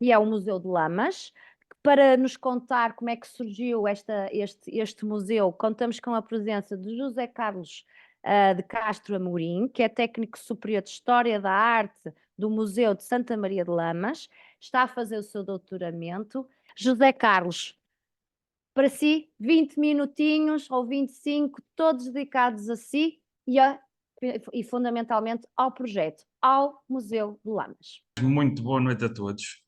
e é o Museu de Lamas. Para nos contar como é que surgiu este museu, contamos com a presença de José Carlos de Castro Amorim, que é técnico superior de História da Arte do Museu de Santa Maria de Lamas, está a fazer o seu doutoramento. José Carlos, para si, 20 minutinhos ou 25, todos dedicados a si e fundamentalmente ao projeto, ao Museu de Lamas. Muito boa noite a todos.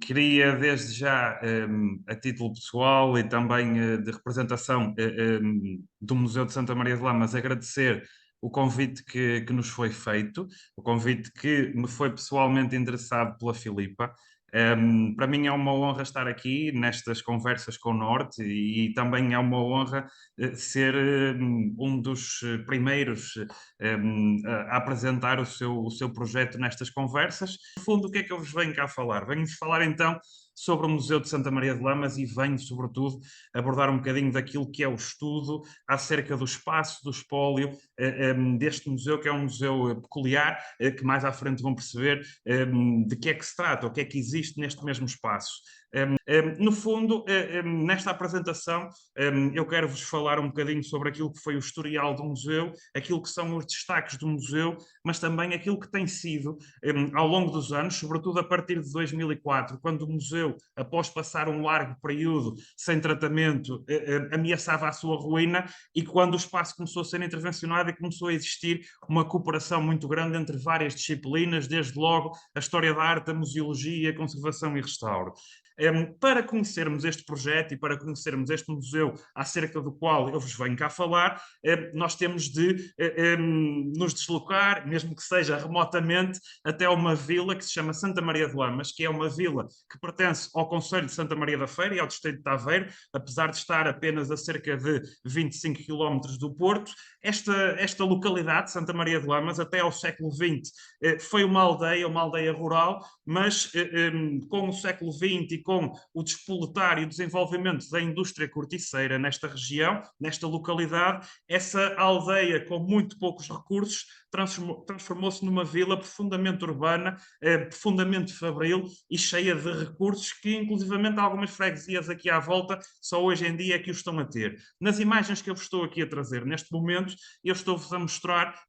Queria desde já, a título pessoal e também de representação do Museu de Santa Maria de Lamas, agradecer o convite que nos foi feito, o convite que me foi pessoalmente endereçado pela Filipa. Para mim é uma honra estar aqui nestas conversas com o Norte e também é uma honra ser um dos primeiros a apresentar o seu projeto nestas conversas. No fundo, o que é que eu vos venho cá falar? Venho-vos falar então sobre o Museu de Santa Maria de Lamas e venho, sobretudo, abordar um bocadinho daquilo que é o estudo acerca do espaço, do espólio deste museu, que é um museu peculiar, que mais à frente vão perceber de que é que se trata, o que é que existe neste mesmo espaço. No fundo, nesta apresentação, eu quero vos falar um bocadinho sobre aquilo que foi o historial do museu, aquilo que são os destaques do museu, mas também aquilo que tem sido, ao longo dos anos, sobretudo a partir de 2004, quando o museu, após passar um largo período sem tratamento, ameaçava a sua ruína, e quando o espaço começou a ser intervencionado e começou a existir uma cooperação muito grande entre várias disciplinas, desde logo a história da arte, a museologia, a conservação e restauro. Para conhecermos este projeto e para conhecermos este museu acerca do qual eu vos venho cá falar, nós temos de nos deslocar, mesmo que seja remotamente, até uma vila que se chama Santa Maria de Lamas, que é uma vila que pertence ao concelho de Santa Maria da Feira e ao distrito de Aveiro, apesar de estar apenas a cerca de 25 quilómetros do Porto. Esta localidade, Santa Maria de Lamas, até ao século XX, foi uma aldeia rural, mas com o século XX e com o despoletar e o desenvolvimento da indústria corticeira nesta região, nesta localidade, essa aldeia com muito poucos recursos transformou-se numa vila profundamente urbana, profundamente fabril e cheia de recursos que, inclusivamente, algumas freguesias aqui à volta só hoje em dia é que o estão a ter. Nas imagens que eu vos estou aqui a trazer neste momento, eu estou-vos a mostrar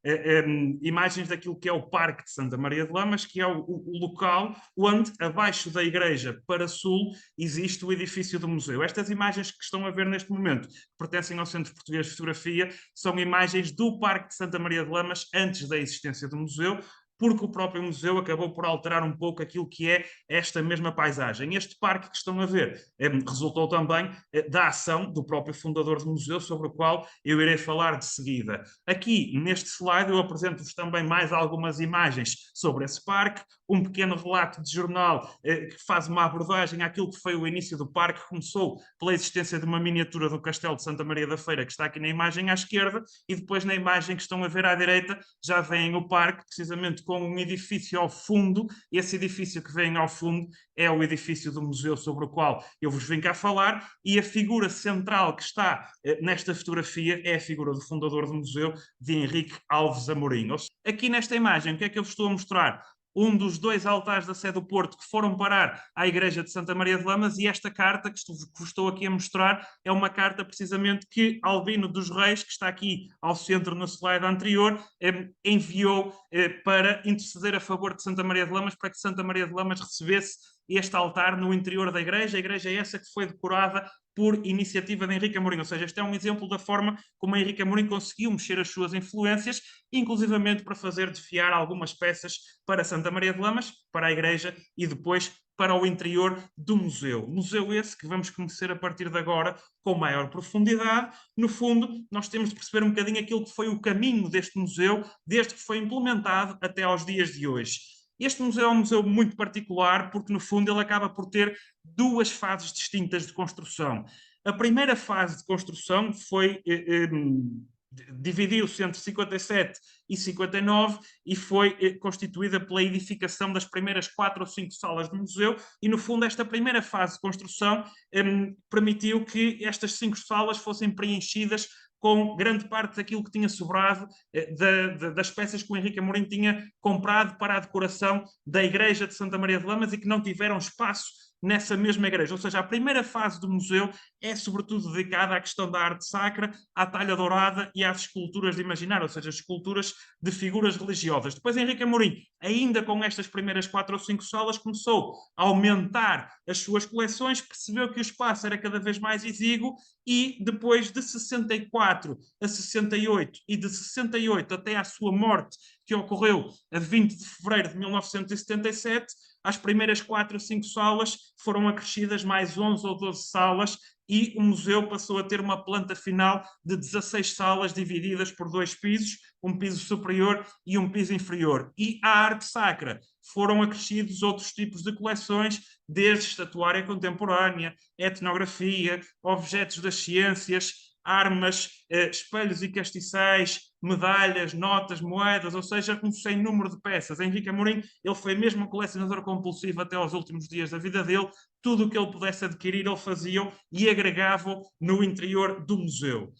imagens daquilo que é o Parque de Santa Maria de Lamas, que é o local onde, abaixo da igreja para sul, existe o edifício do museu. Estas imagens que estão a ver neste momento, que pertencem ao Centro Português de Fotografia, são imagens do Parque de Santa Maria de Lamas antes da existência do museu, porque o próprio museu acabou por alterar um pouco aquilo que é esta mesma paisagem. Este parque que estão a ver resultou também da ação do próprio fundador do museu, sobre o qual eu irei falar de seguida. Aqui, neste slide, eu apresento-vos também mais algumas imagens sobre esse parque, um pequeno relato de jornal que faz uma abordagem àquilo que foi o início do parque, que começou pela existência de uma miniatura do Castelo de Santa Maria da Feira, que está aqui na imagem à esquerda, e depois na imagem que estão a ver à direita já vem o parque, precisamente com um edifício ao fundo. Esse edifício que vem ao fundo é o edifício do museu sobre o qual eu vos venho cá falar, e a figura central que está nesta fotografia é a figura do fundador do museu, de Henrique Alves Amorim. Aqui nesta imagem, o que é que eu vos estou a mostrar? Um dos dois altares da Sé do Porto que foram parar à Igreja de Santa Maria de Lamas, e esta carta que vos estou aqui a mostrar é uma carta precisamente que Albino dos Reis, que está aqui ao centro no slide anterior, enviou para interceder a favor de Santa Maria de Lamas, para que Santa Maria de Lamas recebesse este altar no interior da igreja. A igreja é essa que foi decorada por iniciativa de Henrique Amorim. Ou seja, este é um exemplo da forma como Henrique Amorim conseguiu mexer as suas influências, inclusivamente para fazer desfiar algumas peças para Santa Maria de Lamas, para a igreja e depois para o interior do museu. Museu esse que vamos conhecer a partir de agora com maior profundidade. No fundo, nós temos de perceber um bocadinho aquilo que foi o caminho deste museu, desde que foi implementado até aos dias de hoje. Este museu é um museu muito particular porque, no fundo, ele acaba por ter duas fases distintas de construção. A primeira fase de construção foi dividiu-se entre 57 e 59 e foi constituída pela edificação das primeiras 4 ou 5 salas do museu, e no fundo esta primeira fase de construção permitiu que estas 5 salas fossem preenchidas com grande parte daquilo que tinha sobrado das peças que o Henrique Amorim tinha comprado para a decoração da igreja de Santa Maria de Lamas e que não tiveram espaço nessa mesma igreja. Ou seja, a primeira fase do museu é sobretudo dedicada à questão da arte sacra, à talha dourada e às esculturas de imaginário, ou seja, esculturas de figuras religiosas. Depois Henrique Amorim, ainda com estas primeiras 4 ou 5 salas, começou a aumentar as suas coleções, percebeu que o espaço era cada vez mais exíguo e depois de 64 a 68 e de 68 até à sua morte, que ocorreu a 20 de fevereiro de 1977, as primeiras 4 ou 5 salas foram acrescidas mais 11 ou 12 salas e o museu passou a ter uma planta final de 16 salas divididas por 2 pisos, um piso superior e um piso inferior. E à arte sacra foram acrescidos outros tipos de coleções, desde estatuária contemporânea, etnografia, objetos das ciências, armas, espelhos e castiçais, medalhas, notas, moedas, ou seja, um sem número de peças. Henrique Amorim, ele foi mesmo um colecionador compulsivo até aos últimos dias da vida dele. Tudo o que ele pudesse adquirir, ele fazia e agregava no interior do museu.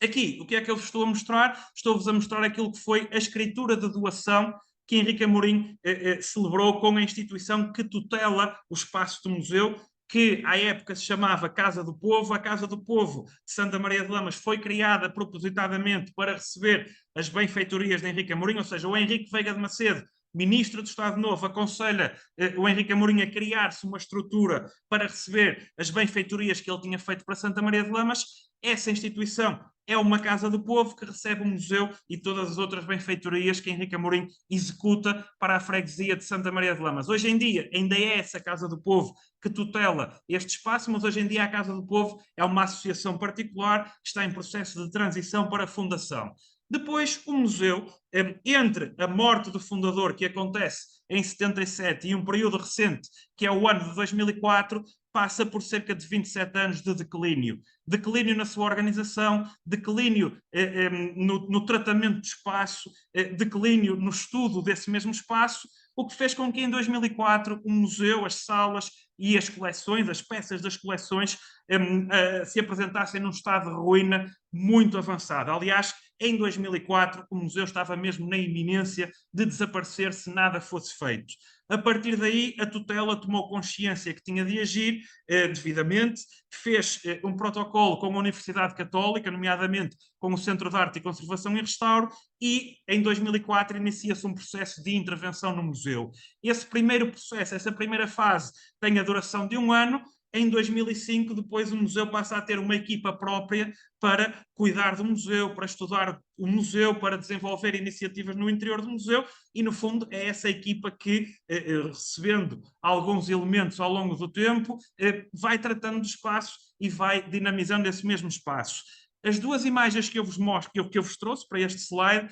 Aqui, o que é que eu vos estou a mostrar? Estou-vos a mostrar aquilo que foi a escritura de doação que Henrique Amorim celebrou com a instituição que tutela o espaço do museu, que à época se chamava Casa do Povo. A Casa do Povo de Santa Maria de Lamas foi criada propositadamente para receber as benfeitorias de Henrique Amorim, ou seja, o Henrique Veiga de Macedo, ministro do Estado Novo, aconselha o Henrique Amorim a criar-se uma estrutura para receber as benfeitorias que ele tinha feito para Santa Maria de Lamas. Essa instituição é uma Casa do Povo que recebe o museu e todas as outras benfeitorias que Henrique Amorim executa para a freguesia de Santa Maria de Lamas. Hoje em dia ainda é essa Casa do Povo que tutela este espaço, mas hoje em dia a Casa do Povo é uma associação particular que está em processo de transição para a fundação. Depois, o museu, entre a morte do fundador, que acontece em 77, e um período recente, que é o ano de 2004, passa por cerca de 27 anos de declínio. Declínio na sua organização, declínio no tratamento do espaço, declínio no estudo desse mesmo espaço, o que fez com que em 2004 o museu, as salas e as coleções, as peças das coleções, se apresentassem num estado de ruína muito avançado. Aliás, em 2004 o museu estava mesmo na iminência de desaparecer se nada fosse feito. A partir daí, a tutela tomou consciência que tinha de agir devidamente, fez um protocolo com a Universidade Católica, nomeadamente com o Centro de Arte e Conservação e Restauro, e em 2004 inicia-se um processo de intervenção no museu. Esse primeiro processo, essa primeira fase, tem a duração de 1 ano. Em 2005, depois o museu passa a ter uma equipa própria para cuidar do museu, para estudar o museu, para desenvolver iniciativas no interior do museu e, no fundo, é essa equipa que, recebendo alguns elementos ao longo do tempo, vai tratando do espaço e vai dinamizando esse mesmo espaço. As duas imagens que eu vos mostro, que eu vos trouxe para este slide,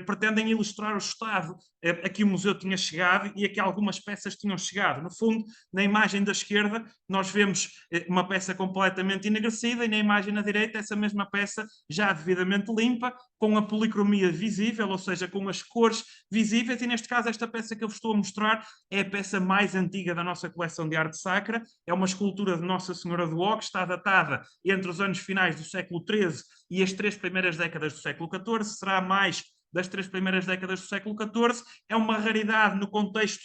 pretendem ilustrar o estado a que o museu tinha chegado e a que algumas peças tinham chegado. No fundo, na imagem da esquerda, nós vemos uma peça completamente enegrecida e na imagem na direita, essa mesma peça já devidamente limpa, com a policromia visível, ou seja, com as cores visíveis, e neste caso esta peça que eu vos estou a mostrar é a peça mais antiga da nossa coleção de arte sacra, é uma escultura de Nossa Senhora do Ó, que está datada entre os anos finais do século XIII e as 3 primeiras décadas do século XIV, será mais das 3 primeiras décadas do século XIV, é uma raridade no contexto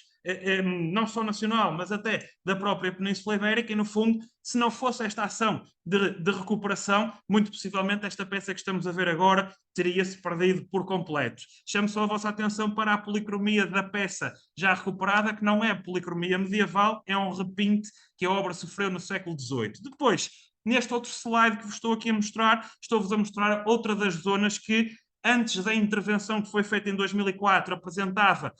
não só nacional, mas até da própria Península Ibérica, e no fundo, se não fosse esta ação de recuperação, muito possivelmente esta peça que estamos a ver agora teria-se perdido por completo. Chamo só a vossa atenção para a policromia da peça já recuperada, que não é policromia medieval, é um repinte que a obra sofreu no século XVIII. Depois, neste outro slide que vos estou aqui a mostrar, estou-vos a mostrar outra das zonas que, antes da intervenção que foi feita em 2004, apresentava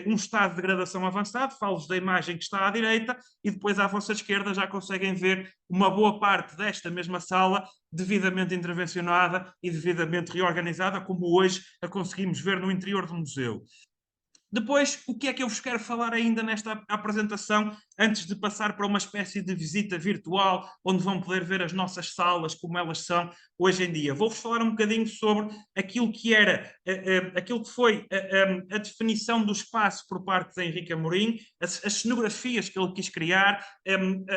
um estado de degradação avançado. Falo-vos da imagem que está à direita e depois à vossa esquerda já conseguem ver uma boa parte desta mesma sala devidamente intervencionada e devidamente reorganizada, como hoje a conseguimos ver no interior do museu. Depois, o que é que eu vos quero falar ainda nesta apresentação antes de passar para uma espécie de visita virtual, onde vão poder ver as nossas salas, como elas são hoje em dia. Vou-vos falar um bocadinho sobre aquilo que era, aquilo que foi a definição do espaço por parte de Henrique Amorim, as cenografias que ele quis criar,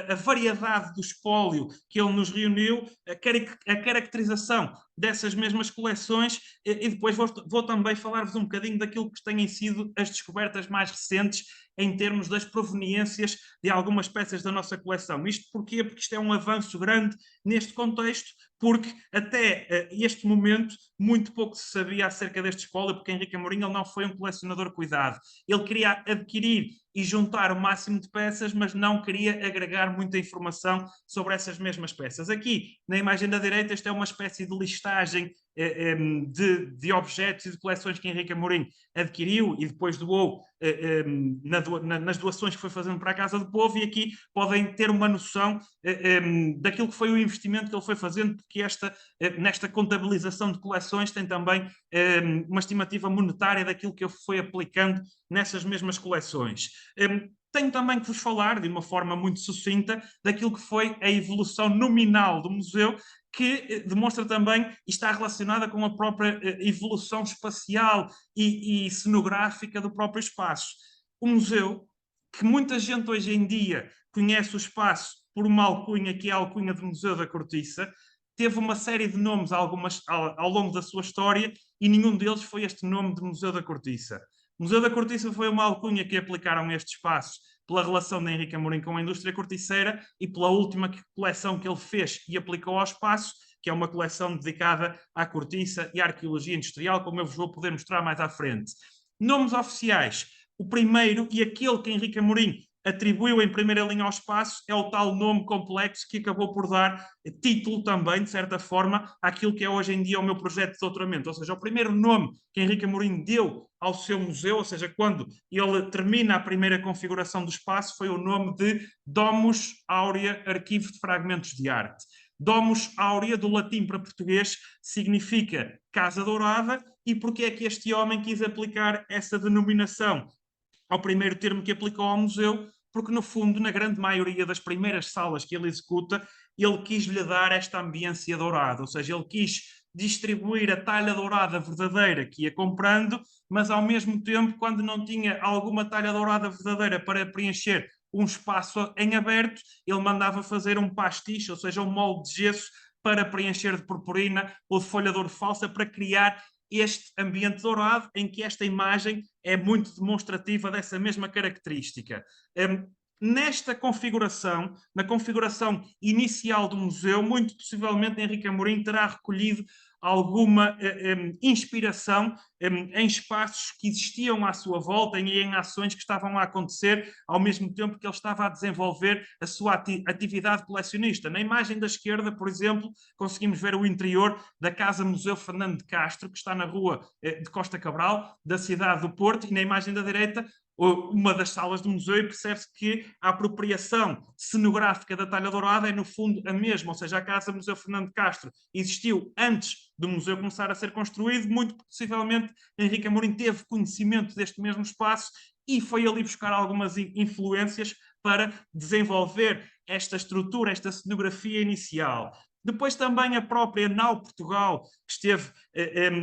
a variedade do espólio que ele nos reuniu, a caracterização dessas mesmas coleções e depois vou também falar-vos um bocadinho daquilo que têm sido as descobertas mais recentes em termos das proveniências de algumas peças da nossa coleção. Isto porquê? Porque isto é um avanço grande neste contexto, porque até este momento muito pouco se sabia acerca deste espólio, porque Henrique Amorim ele não foi um colecionador cuidado. Ele queria adquirir e juntar o máximo de peças, mas não queria agregar muita informação sobre essas mesmas peças. Aqui, na imagem da direita, esta é uma espécie de listagem de objetos e de coleções que Henrique Amorim adquiriu e depois doou nas doações que foi fazendo para a Casa do Povo, e aqui podem ter uma noção daquilo que foi o investimento que ele foi fazendo, porque nesta contabilização de coleções tem também uma estimativa monetária daquilo que ele foi aplicando nessas mesmas coleções. Tenho também que vos falar, de uma forma muito sucinta, daquilo que foi a evolução nominal do museu, que demonstra também e está relacionada com a própria evolução espacial e cenográfica do próprio espaço. O museu, que muita gente hoje em dia conhece o espaço por uma alcunha, que é a alcunha do Museu da Cortiça, teve uma série de nomes ao longo da sua história e nenhum deles foi este nome de Museu da Cortiça. O Museu da Cortiça foi uma alcunha que aplicaram a este espaço pela relação de Henrique Amorim com a indústria corticeira e pela última coleção que ele fez e aplicou ao espaço, que é uma coleção dedicada à cortiça e à arqueologia industrial, como eu vos vou poder mostrar mais à frente. Nomes oficiais. O primeiro e aquele que Henrique Amorim atribuiu em primeira linha ao espaço é o tal nome complexo que acabou por dar título também, de certa forma, àquilo que é hoje em dia o meu projeto de doutoramento. Ou seja, o primeiro nome que Henrique Amorim deu ao seu museu, ou seja, quando ele termina a primeira configuração do espaço, foi o nome de Domus Aurea Arquivo de Fragmentos de Arte. Domus Aurea, do latim para português, significa Casa Dourada. E porquê é que este homem quis aplicar essa denominação ao primeiro termo que aplicou ao museu? Porque, no fundo, na grande maioria das primeiras salas que ele executa, ele quis-lhe dar esta ambiência dourada, ou seja, ele quis distribuir a talha dourada verdadeira que ia comprando, mas ao mesmo tempo, quando não tinha alguma talha dourada verdadeira para preencher um espaço em aberto, ele mandava fazer um pastiche, ou seja, um molde de gesso para preencher de purpurina ou de folha de ouro falsa, para criar este ambiente dourado, em que esta imagem é muito demonstrativa dessa mesma característica. Nesta configuração, na configuração inicial do museu, muito possivelmente Henrique Amorim terá recolhido alguma inspiração em espaços que existiam à sua volta e em ações que estavam a acontecer ao mesmo tempo que ele estava a desenvolver a sua atividade colecionista. Na imagem da esquerda, por exemplo, conseguimos ver o interior da Casa Museu Fernando de Castro, que está na rua de Costa Cabral, da cidade do Porto, e na imagem da direita, uma das salas do museu, e percebe-se que a apropriação cenográfica da talha dourada é, no fundo, a mesma, ou seja, a Casa Museu Fernando de Castro existiu antes do museu começar a ser construído. Muito possivelmente Henrique Amorim teve conhecimento deste mesmo espaço e foi ali buscar algumas influências para desenvolver esta estrutura, esta cenografia inicial. Depois também a própria Nau Portugal, que esteve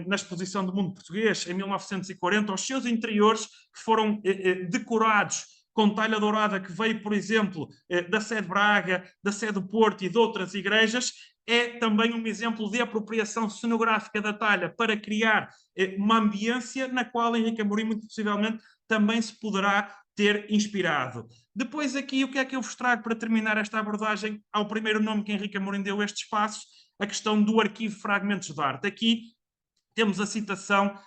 na Exposição do Mundo Português em 1940, os seus interiores que foram decorados com talha dourada, que veio, por exemplo, da sede de Braga, da sede do Porto e de outras igrejas, é também um exemplo de apropriação cenográfica da talha para criar uma ambiência na qual Henrique Amorim, muito possivelmente, também se poderá ter inspirado. Depois aqui, o que é que eu vos trago para terminar esta abordagem ao primeiro nome que Henrique Amorim deu a este espaço? A questão do arquivo Fragmentos de Arte. Aqui temos a citação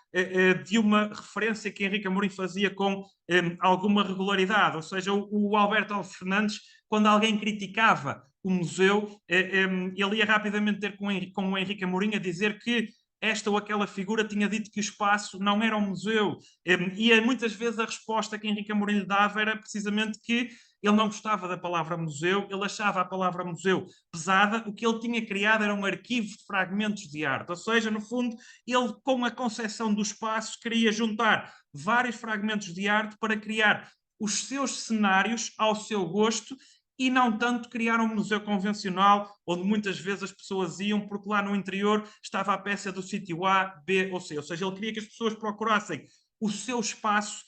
de uma referência que Henrique Amorim fazia com alguma regularidade, ou seja, o Alberto Alves Fernandes, quando alguém criticava o museu, ele ia rapidamente ter com o Henrique Amorim a dizer que esta ou aquela figura tinha dito que o espaço não era um museu, e muitas vezes a resposta que Henrique Amorim lhe dava era precisamente que ele não gostava da palavra museu, ele achava a palavra museu pesada, o que ele tinha criado era um arquivo de fragmentos de arte, ou seja, no fundo, ele, com a concepção do espaço, queria juntar vários fragmentos de arte para criar os seus cenários ao seu gosto e não tanto criar um museu convencional, onde muitas vezes as pessoas iam porque lá no interior estava a peça do sítio A, B ou C. Ou seja, ele queria que as pessoas procurassem o seu espaço,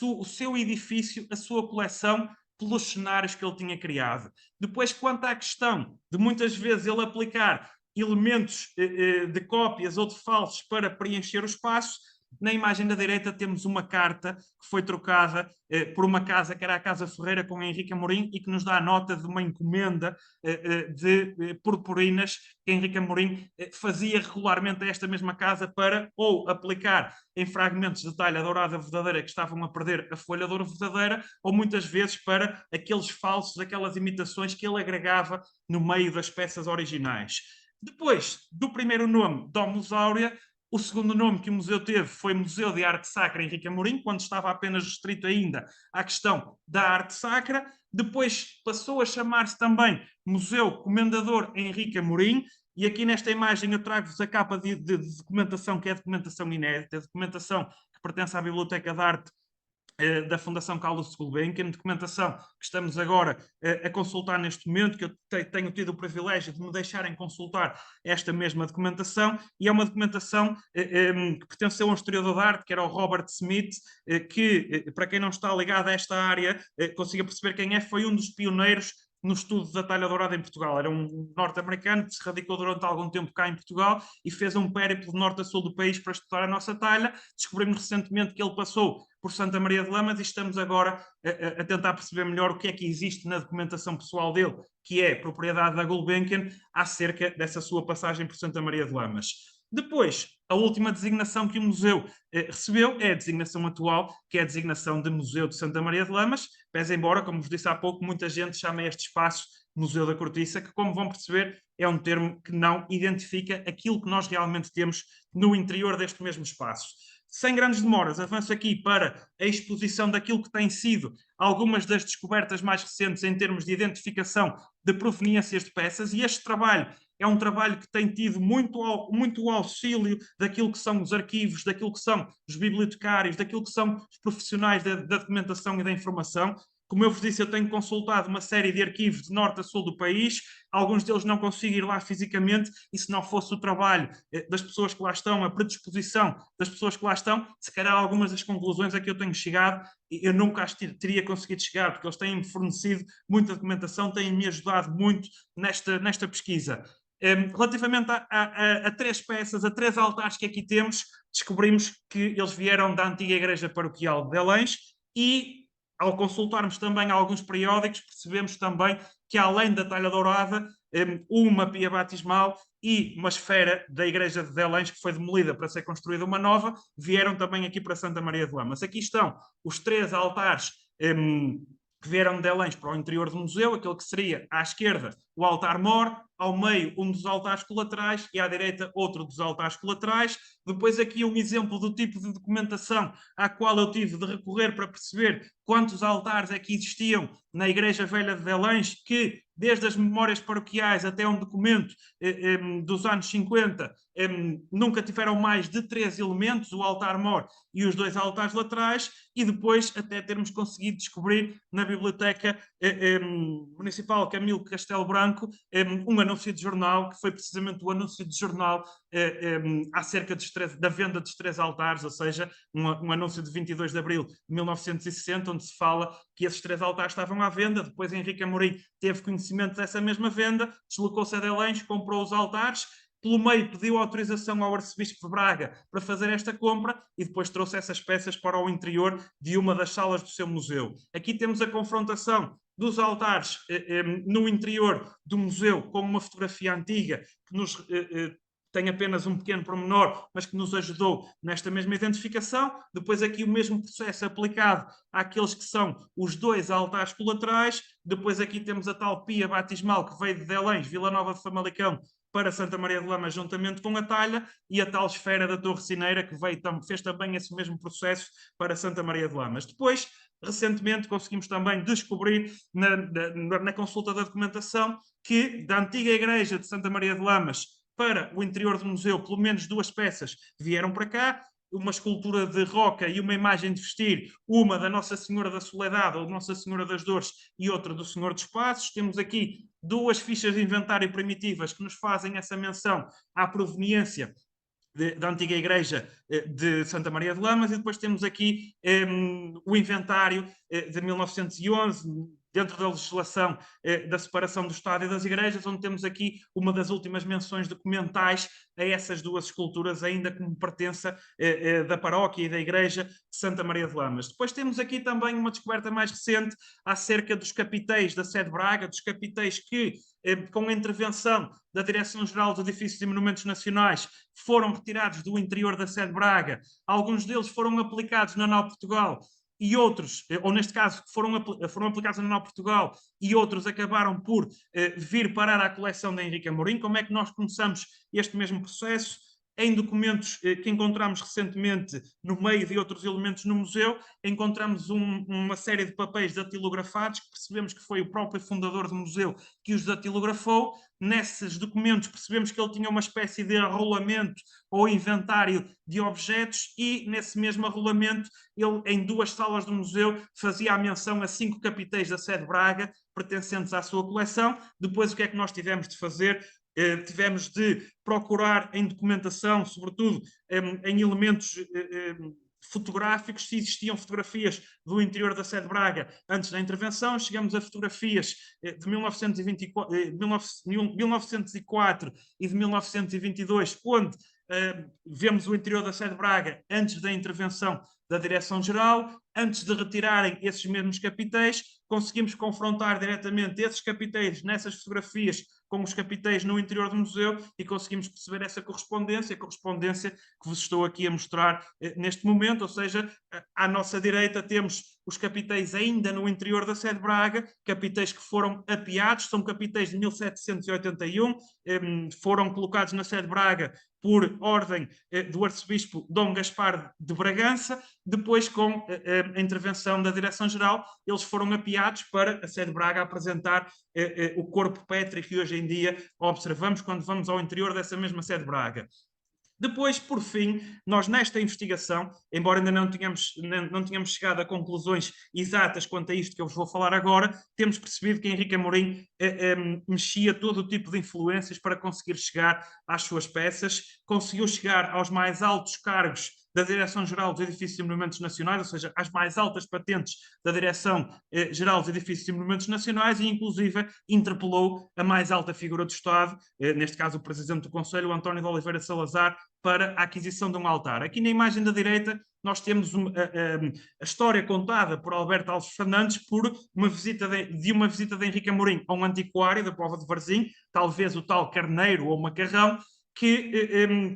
o seu edifício, a sua coleção, pelos cenários que ele tinha criado. Depois, quanto à questão de muitas vezes ele aplicar elementos de cópias ou de falsos para preencher o espaço, na imagem da direita temos uma carta que foi trocada por uma casa que era a Casa Ferreira com Henrique Amorim e que nos dá a nota de uma encomenda de purpurinas que Henrique Amorim fazia regularmente a esta mesma casa para ou aplicar em fragmentos de talha dourada verdadeira que estavam a perder a folha de ouro verdadeira, ou muitas vezes para aqueles falsos, aquelas imitações que ele agregava no meio das peças originais. Depois do primeiro nome, Domus Áurea, o segundo nome que o museu teve foi Museu de Arte Sacra Henrique Amorim, quando estava apenas restrito ainda à questão da arte sacra. Depois passou a chamar-se também Museu Comendador Henrique Amorim, e aqui nesta imagem eu trago-vos a capa de documentação, que é documentação inédita, documentação que pertence à Biblioteca de Arte da Fundação Carlos Gulbenkian, documentação que estamos agora a consultar neste momento, que eu tenho tido o privilégio de me deixarem consultar esta mesma documentação, e é uma documentação que pertenceu a um historiador de arte, que era o Robert Smith, que, para quem não está ligado a esta área, consiga perceber quem é, foi um dos pioneiros no estudo da talha dourada em Portugal. Era um norte-americano que se radicou durante algum tempo cá em Portugal e fez um périplo de norte a sul do país para estudar a nossa talha. Descobrimos recentemente que ele passou por Santa Maria de Lamas e estamos agora a tentar perceber melhor o que é que existe na documentação pessoal dele, que é propriedade da Gulbenkian, acerca dessa sua passagem por Santa Maria de Lamas. Depois, a última designação que o museu recebeu é a designação atual, que é a designação de Museu de Santa Maria de Lamas, pese embora, como vos disse há pouco, muita gente chama este espaço Museu da Cortiça, que, como vão perceber, é um termo que não identifica aquilo que nós realmente temos no interior deste mesmo espaço. Sem grandes demoras, avanço aqui para a exposição daquilo que tem sido algumas das descobertas mais recentes em termos de identificação de proveniências de peças, e este trabalho é um trabalho que tem tido muito auxílio daquilo que são os arquivos, daquilo que são os bibliotecários, daquilo que são os profissionais da documentação e da informação. Como eu vos disse, eu tenho consultado uma série de arquivos de norte a sul do país, alguns deles não consigo ir lá fisicamente, e se não fosse o trabalho das pessoas que lá estão, a predisposição das pessoas que lá estão, se calhar algumas das conclusões a que eu tenho chegado, eu nunca as teria conseguido chegar, porque eles têm-me fornecido muita documentação, têm-me ajudado muito nesta pesquisa. Relativamente a três peças, a três altares que aqui temos, descobrimos que eles vieram da antiga Igreja Paroquial de Belém, e ao consultarmos também alguns periódicos, percebemos também que, além da talha dourada, uma pia batismal e uma esfera da Igreja de Belém, que foi demolida para ser construída uma nova, vieram também aqui para Santa Maria de Lamas. Aqui estão os três altares que vieram de Belém para o interior do museu, aquele que seria à esquerda o altar-mor, ao meio um dos altares colaterais e à direita outro dos altares colaterais. Depois aqui um exemplo do tipo de documentação à qual eu tive de recorrer para perceber quantos altares é que existiam na Igreja Velha de Belém, que desde as memórias paroquiais até um documento dos anos 50 nunca tiveram mais de 3 elementos, o altar-mor e os 2 altares laterais, e depois até termos conseguido descobrir na Biblioteca Municipal Camilo Castelo Branco um anúncio de jornal, que foi precisamente o anúncio de jornal acerca da venda dos 3 altares, ou seja, um anúncio de 22 de abril de 1960, onde se fala que esses 3 altares estavam à venda. Depois Henrique Amorim teve conhecimento dessa mesma venda, deslocou-se a Delães, comprou os altares, pelo meio pediu autorização ao arcebispo de Braga para fazer esta compra e depois trouxe essas peças para o interior de uma das salas do seu museu. Aqui temos a confrontação dos altares no interior do museu com uma fotografia antiga que nos tem apenas um pequeno pormenor, mas que nos ajudou nesta mesma identificação. Depois aqui o mesmo processo aplicado àqueles que são os 2 altares colaterais. Depois aqui temos a tal pia batismal que veio de Delães, Vila Nova de Famalicão, para Santa Maria de Lamas, juntamente com a talha, e a tal esfera da Torre Cineira, que fez também esse mesmo processo para Santa Maria de Lamas. Depois, recentemente, conseguimos também descobrir, na consulta da documentação, que da antiga igreja de Santa Maria de Lamas para o interior do museu, pelo menos 2 peças vieram para cá. uma escultura de roca e uma imagem de vestir, uma da Nossa Senhora da Soledade ou Nossa Senhora das Dores e outra do Senhor dos Passos. Temos aqui duas fichas de inventário primitivas que nos fazem essa menção à proveniência da antiga igreja de Santa Maria de Lamas, e depois temos aqui o inventário de 1911, dentro da legislação da separação do Estado e das igrejas, onde temos aqui uma das últimas menções documentais a essas duas esculturas, ainda como pertença da paróquia e da igreja de Santa Maria de Lamas. Depois temos aqui também uma descoberta mais recente acerca dos capitéis da sede de Braga, dos capitéis que, com a intervenção da Direção-Geral dos Edifícios e Monumentos Nacionais, foram retirados do interior da sede de Braga. Alguns deles foram aplicados na Nau Portugal e outros, ou neste caso, foram aplicados na Nau Portugal e outros acabaram por vir parar à coleção da Henrique Amorim. Como é que nós começamos este mesmo processo? Em documentos que encontramos recentemente no meio de outros elementos no museu, encontramos uma série de papéis datilografados, que percebemos que foi o próprio fundador do museu que os datilografou. Nesses documentos percebemos que ele tinha uma espécie de arrolamento ou inventário de objetos, e nesse mesmo arrolamento ele, em duas salas do museu, fazia a menção a 5 capitéis da sede de Braga, pertencentes à sua coleção. Depois, o que é que nós tivemos de fazer? Tivemos de procurar em documentação, sobretudo em elementos fotográficos, se existiam fotografias do interior da sede de Braga antes da intervenção. Chegamos a fotografias de 1924 e de 1922, onde vemos o interior da sede de Braga antes da intervenção da Direção-Geral. Antes de retirarem esses mesmos capitéis, conseguimos confrontar diretamente esses capitéis nessas fotografias com os capitéis no interior do museu e conseguimos perceber essa correspondência, a correspondência que vos estou aqui a mostrar neste momento. Ou seja, à nossa direita temos os capitéis ainda no interior da sede de Braga, capitéis que foram apeados, são capitéis de 1781, foram colocados na sede de Braga por ordem do arcebispo Dom Gaspar de Bragança. Depois, com a intervenção da Direção-Geral, eles foram apeados para a sede de Braga apresentar o corpo pétreo que hoje em dia observamos quando vamos ao interior dessa mesma sede de Braga. Depois, por fim, nós nesta investigação, embora ainda não tínhamos chegado a conclusões exatas quanto a isto que eu vos vou falar agora, temos percebido que Henrique Amorim mexia todo o tipo de influências para conseguir chegar às suas peças, conseguiu chegar aos mais altos cargos da Direção-Geral dos Edifícios e Monumentos Nacionais, ou seja, às mais altas patentes da Direção-Geral dos Edifícios e Monumentos Nacionais, e inclusive interpelou a mais alta figura do Estado, neste caso o Presidente do Conselho, António de Oliveira Salazar, para a aquisição de um altar. Aqui na imagem da direita nós temos a história contada por Alberto Alves Fernandes por uma visita de Henrique Amorim a um antiquário da Póvoa de Varzim, talvez o tal Carneiro ou Macarrão, que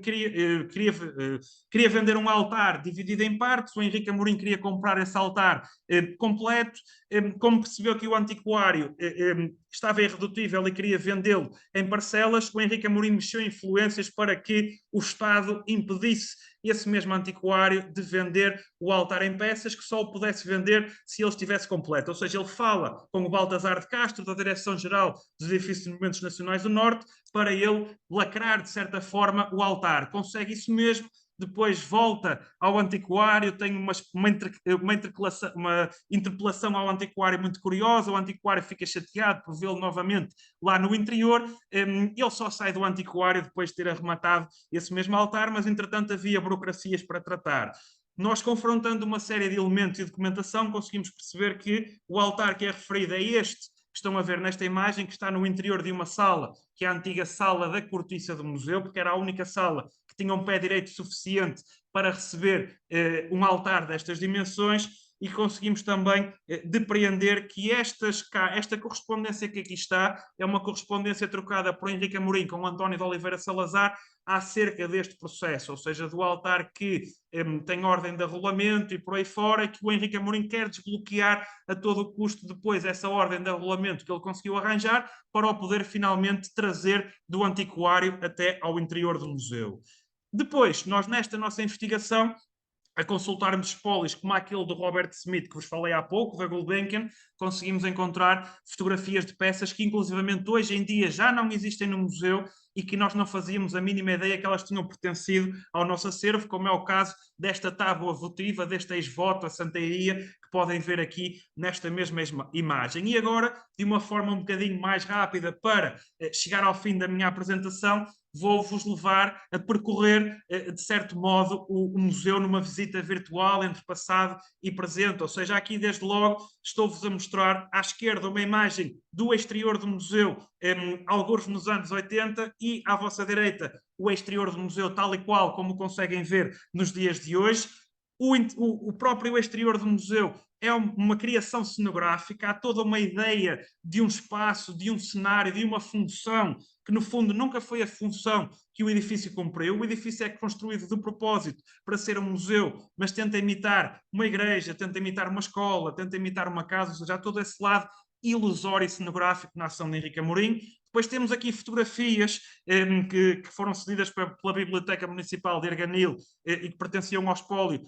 queria vender um altar dividido em partes. O Henrique Amorim queria comprar esse altar completo. Como percebeu que o antiquário estava irredutível e queria vendê-lo em parcelas, o Henrique Amorim mexeu influências para que o Estado impedisse esse mesmo antiquário de vender o altar em peças, que só o pudesse vender se ele estivesse completo. Ou seja, ele fala com o Baltasar de Castro, da Direção-Geral dos Edifícios e Monumentos Nacionais do Norte, para ele lacrar, de certa forma, o altar. Consegue isso mesmo. Depois volta ao antiquário, tem uma interpelação ao antiquário muito curiosa. O antiquário fica chateado por vê-lo novamente lá no interior. Ele só sai do antiquário depois de ter arrematado esse mesmo altar, mas entretanto havia burocracias para tratar. Nós, confrontando uma série de elementos e documentação, conseguimos perceber que o altar que é referido é este que estão a ver nesta imagem, que está no interior de uma sala, que é a antiga sala da cortiça do museu, porque era a única sala que tinha um pé direito suficiente para receber um altar destas dimensões. E conseguimos também depreender que esta correspondência que aqui está é uma correspondência trocada por Henrique Amorim com António de Oliveira Salazar acerca deste processo, ou seja, do altar que tem ordem de arrolamento e por aí fora, que o Henrique Amorim quer desbloquear a todo o custo depois essa ordem de arrolamento que ele conseguiu arranjar para o poder finalmente trazer do antiquário até ao interior do museu. Depois, nós nesta nossa investigação, a consultarmos espólios como aquele do Robert Smith, que vos falei há pouco, da Gulbenkian, conseguimos encontrar fotografias de peças que, inclusivamente, hoje em dia já não existem no museu e que nós não fazíamos a mínima ideia que elas tinham pertencido ao nosso acervo, como é o caso desta tábua votiva, deste ex-voto, a Santa Iria, que podem ver aqui nesta mesma imagem. E agora, de uma forma um bocadinho mais rápida, para chegar ao fim da minha apresentação, vou-vos levar a percorrer, de certo modo, o museu numa visita virtual entre passado e presente. Ou seja, aqui desde logo estou-vos a mostrar à esquerda uma imagem do exterior do museu, alguns nos anos 80, e à vossa direita o exterior do museu tal e qual como conseguem ver nos dias de hoje. O próprio exterior do museu é uma criação cenográfica, há toda uma ideia de um espaço, de um cenário, de uma função, que no fundo nunca foi a função que o edifício cumpriu. O edifício é construído de propósito para ser um museu, mas tenta imitar uma igreja, tenta imitar uma escola, tenta imitar uma casa, ou seja, há todo esse lado ilusório e cenográfico na ação de Henrique Amorim. Depois temos aqui fotografias que foram cedidas pela Biblioteca Municipal de Arganil e que pertenciam ao espólio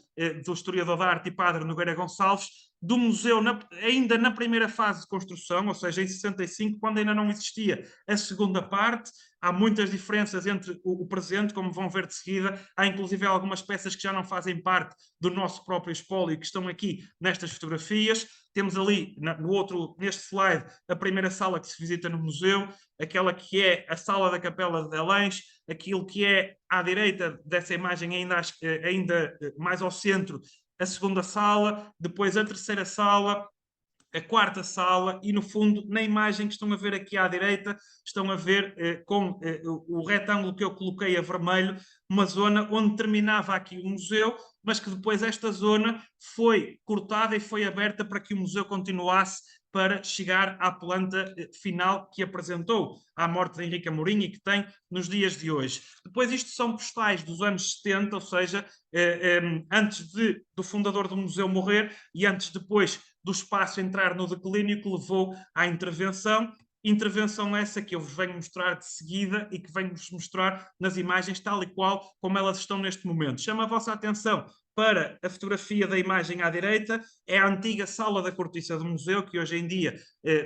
do historiador de arte e padre Nogueira Gonçalves, do museu ainda na primeira fase de construção, ou seja, em 65, quando ainda não existia a segunda parte. Há muitas diferenças entre o presente, como vão ver de seguida. Há inclusive algumas peças que já não fazem parte do nosso próprio espólio, que estão aqui nestas fotografias. Temos ali, neste slide, a primeira sala que se visita no museu, aquela que é a sala da Capela de Delães, aquilo que é à direita dessa imagem, ainda mais ao centro, a segunda sala, depois a terceira sala, a quarta sala, e no fundo, na imagem que estão a ver aqui à direita, estão a ver com o retângulo que eu coloquei a vermelho, uma zona onde terminava aqui o museu, mas que depois esta zona foi cortada e foi aberta para que o museu continuasse para chegar à planta final que apresentou à morte de Henrique Amorim e que tem nos dias de hoje. Depois isto são postais dos anos 70, ou seja, antes do fundador do museu morrer e antes depois do espaço entrar no declínio que levou à intervenção. Intervenção essa que eu vos venho mostrar de seguida e que venho-vos mostrar nas imagens tal e qual como elas estão neste momento. Chama a vossa atenção para a fotografia da imagem à direita, é a antiga sala da cortiça do museu, que hoje em dia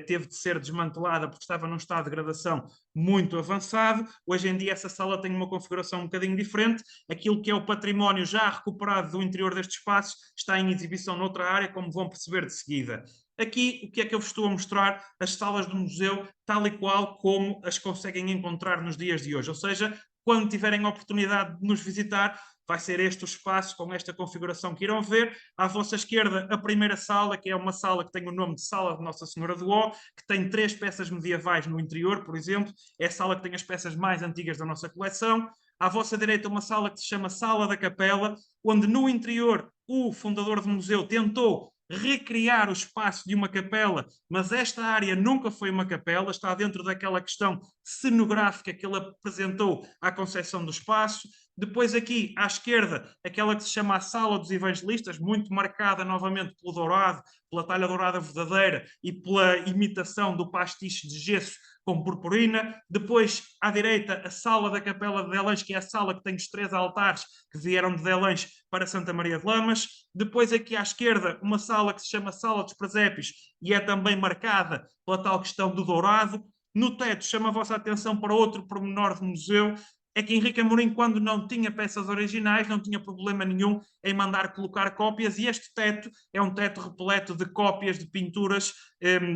teve de ser desmantelada porque estava num estado de degradação muito avançado. Hoje em dia essa sala tem uma configuração um bocadinho diferente. Aquilo que é o património já recuperado do interior deste espaço está em exibição noutra área, como vão perceber de seguida. Aqui, o que é que eu vos estou a mostrar? As salas do museu, tal e qual como as conseguem encontrar nos dias de hoje. Ou seja, quando tiverem a oportunidade de nos visitar, vai ser este o espaço com esta configuração que irão ver. À vossa esquerda, a primeira sala, que é uma sala que tem o nome de Sala de Nossa Senhora do Ó, que tem 3 peças medievais no interior, por exemplo. É a sala que tem as peças mais antigas da nossa coleção. À vossa direita, uma sala que se chama Sala da Capela, onde no interior o fundador do museu tentou recriar o espaço de uma capela, mas esta área nunca foi uma capela, está dentro daquela questão cenográfica que ele apresentou à concepção do espaço. Depois aqui, à esquerda, aquela que se chama a Sala dos Evangelistas, muito marcada novamente pelo dourado, pela talha dourada verdadeira e pela imitação do pastiche de gesso com purpurina. Depois, à direita, a Sala da Capela de Delães, que é a sala que tem os 3 altares que vieram de Delães para Santa Maria de Lamas. Depois, aqui à esquerda, uma sala que se chama Sala dos Presépios e é também marcada pela tal questão do dourado. No teto, chama a vossa atenção para outro pormenor do museu, é que Henrique Amorim, quando não tinha peças originais, não tinha problema nenhum em mandar colocar cópias, e este teto é um teto repleto de cópias de pinturas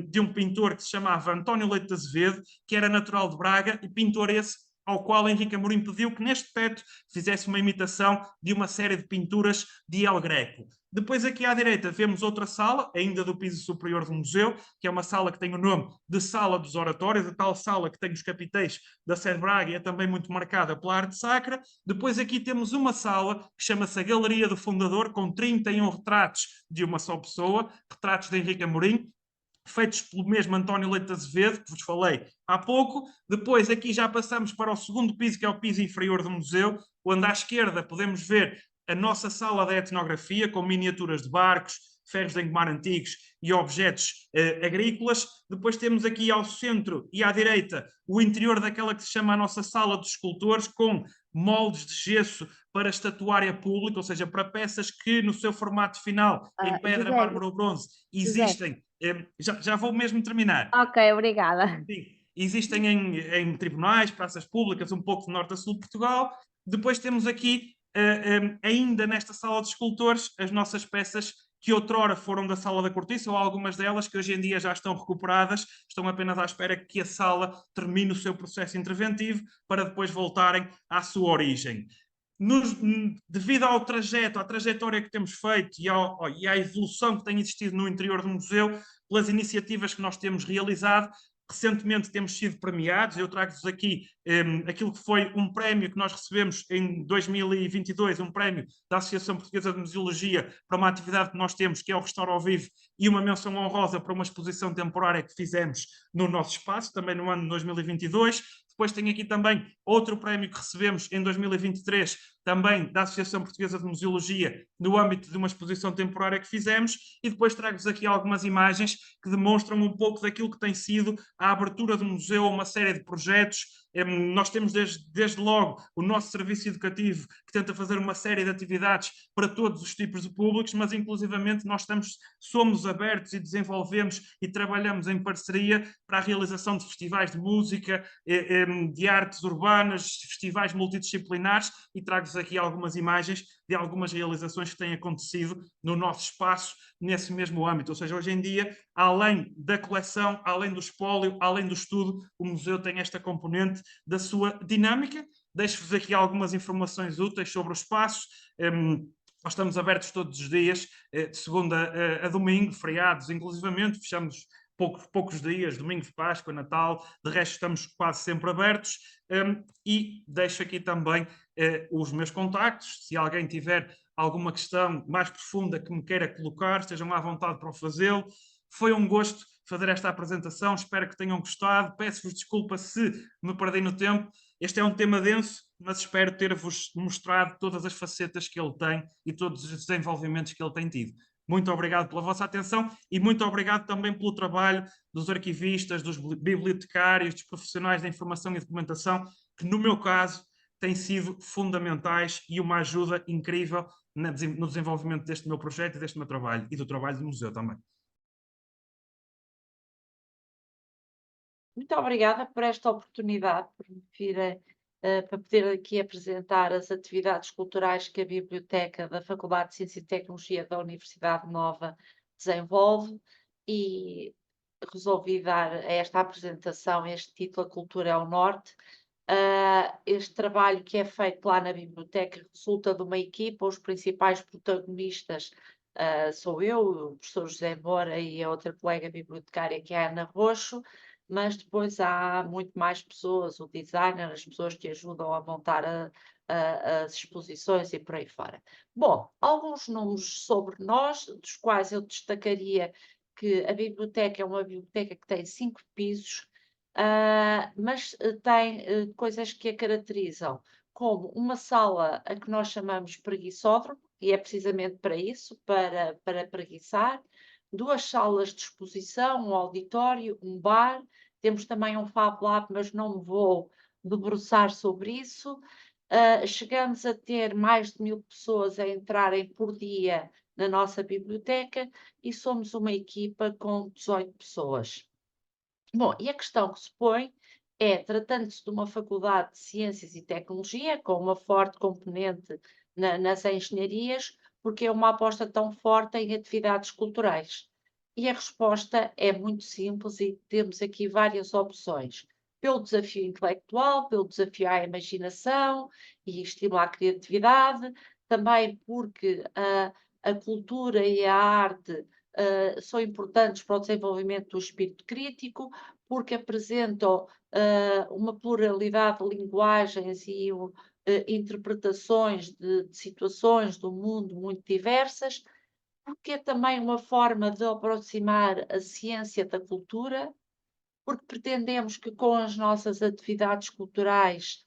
de um pintor que se chamava António Leite de Azevedo, que era natural de Braga, e pintor esse ao qual Henrique Amorim pediu que neste teto fizesse uma imitação de uma série de pinturas de El Greco. Depois aqui à direita vemos outra sala, ainda do piso superior do museu, que é uma sala que tem o nome de Sala dos Oratórios, a tal sala que tem os capiteis da Sé de Braga e é também muito marcada pela arte sacra. Depois aqui temos uma sala que chama-se a Galeria do Fundador, com 31 retratos de uma só pessoa, retratos de Henrique Amorim, feitos pelo mesmo António Leite de Azevedo, que vos falei há pouco. Depois aqui já passamos para o segundo piso, que é o piso inferior do museu, onde à esquerda podemos ver a nossa sala de etnografia, com miniaturas de barcos, ferros de engomar antigos e objetos agrícolas. Depois temos aqui ao centro e à direita o interior daquela que se chama a nossa sala dos escultores, com moldes de gesso para estatuária pública, ou seja, para peças que no seu formato final, em pedra, mármore ou bronze, existem. Já vou mesmo terminar. Ok, obrigada. Sim. existem em tribunais, praças públicas, um pouco de norte a sul de Portugal. Depois temos aqui, ainda nesta sala de escultores, as nossas peças que outrora foram da Sala da Cortiça, ou algumas delas que hoje em dia já estão recuperadas, estão apenas à espera que a sala termine o seu processo interventivo para depois voltarem à sua origem. Devido ao trajeto, à trajetória que temos feito e à evolução que tem existido no interior do museu, pelas iniciativas que nós temos realizado, recentemente temos sido premiados. Eu trago-vos aqui aquilo que foi um prémio que nós recebemos em 2022, um prémio da Associação Portuguesa de Museologia para uma atividade que nós temos, que é o Restauro ao Vivo, e uma menção honrosa para uma exposição temporária que fizemos no nosso espaço, também no ano de 2022. Depois tem aqui também outro prémio que recebemos em 2023, também da Associação Portuguesa de Museologia, no âmbito de uma exposição temporária que fizemos, e depois trago-vos aqui algumas imagens que demonstram um pouco daquilo que tem sido a abertura do museu a uma série de projetos. Nós temos desde logo o nosso serviço educativo, que tenta fazer uma série de atividades para todos os tipos de públicos, mas inclusivamente nós somos abertos e desenvolvemos e trabalhamos em parceria para a realização de festivais de música, de artes urbanas, festivais multidisciplinares, e trago-vos aqui algumas imagens de algumas realizações que têm acontecido no nosso espaço nesse mesmo âmbito. Ou seja, hoje em dia, além da coleção, além do espólio, além do estudo, o museu tem esta componente da sua dinâmica. Deixo-vos aqui algumas informações úteis sobre os espaços. Nós estamos abertos todos os dias, de segunda a domingo, feriados inclusivamente, fechamos poucos dias, domingo de Páscoa, Natal, de resto estamos quase sempre abertos. E deixo aqui também os meus contactos, se alguém tiver alguma questão mais profunda que me queira colocar, estejam à vontade para o fazê-lo. Foi um gosto fazer esta apresentação, espero que tenham gostado, peço-vos desculpa se me perdi no tempo. Este é um tema denso, mas espero ter-vos mostrado todas as facetas que ele tem e todos os desenvolvimentos que ele tem tido. Muito obrigado pela vossa atenção e muito obrigado também pelo trabalho dos arquivistas, dos bibliotecários, dos profissionais da informação e documentação, que no meu caso têm sido fundamentais e uma ajuda incrível no desenvolvimento deste meu projeto e deste meu trabalho e do trabalho do museu também. Muito obrigada por esta oportunidade, por me virem para poder aqui apresentar as atividades culturais que a Biblioteca da Faculdade de Ciência e Tecnologia da Universidade Nova desenvolve, e resolvi dar a esta apresentação este título: A Cultura é o Norte. Este trabalho que é feito lá na biblioteca resulta de uma equipa. Os principais protagonistas sou eu, o professor José Moura e a outra colega bibliotecária, que é a Ana Roxo, mas depois há muito mais pessoas, o designer, as pessoas que ajudam a montar as exposições e por aí fora. Bom, alguns números sobre nós, dos quais eu destacaria que a biblioteca é uma biblioteca que tem 5 pisos, mas tem coisas que a caracterizam, como uma sala a que nós chamamos preguiçódromo, e é precisamente para isso, para preguiçar, 2 salas de exposição, um auditório, um bar, temos também um Fab Lab, mas não me vou debruçar sobre isso. Chegamos a ter mais de 1000 pessoas a entrarem por dia na nossa biblioteca e somos uma equipa com 18 pessoas. Bom, e a questão que se põe é, tratando-se de uma faculdade de Ciências e Tecnologia, com uma forte componente nas engenharias, porque é uma aposta tão forte em atividades culturais? E a resposta é muito simples e temos aqui várias opções. Pelo desafio intelectual, pelo desafio à imaginação e estímulo à criatividade, também porque a cultura e a arte são importantes para o desenvolvimento do espírito crítico, porque apresentam uma pluralidade de linguagens e interpretações de situações do mundo muito diversas, porque é também uma forma de aproximar a ciência da cultura, porque pretendemos que com as nossas atividades culturais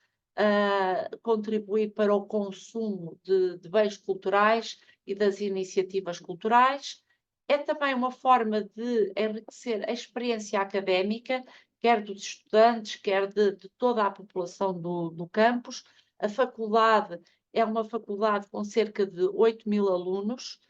contribuir para o consumo de bens culturais e das iniciativas culturais. É também uma forma de enriquecer a experiência académica, quer dos estudantes, quer de toda a população do campus. A faculdade é uma faculdade com cerca de 8.000 alunos,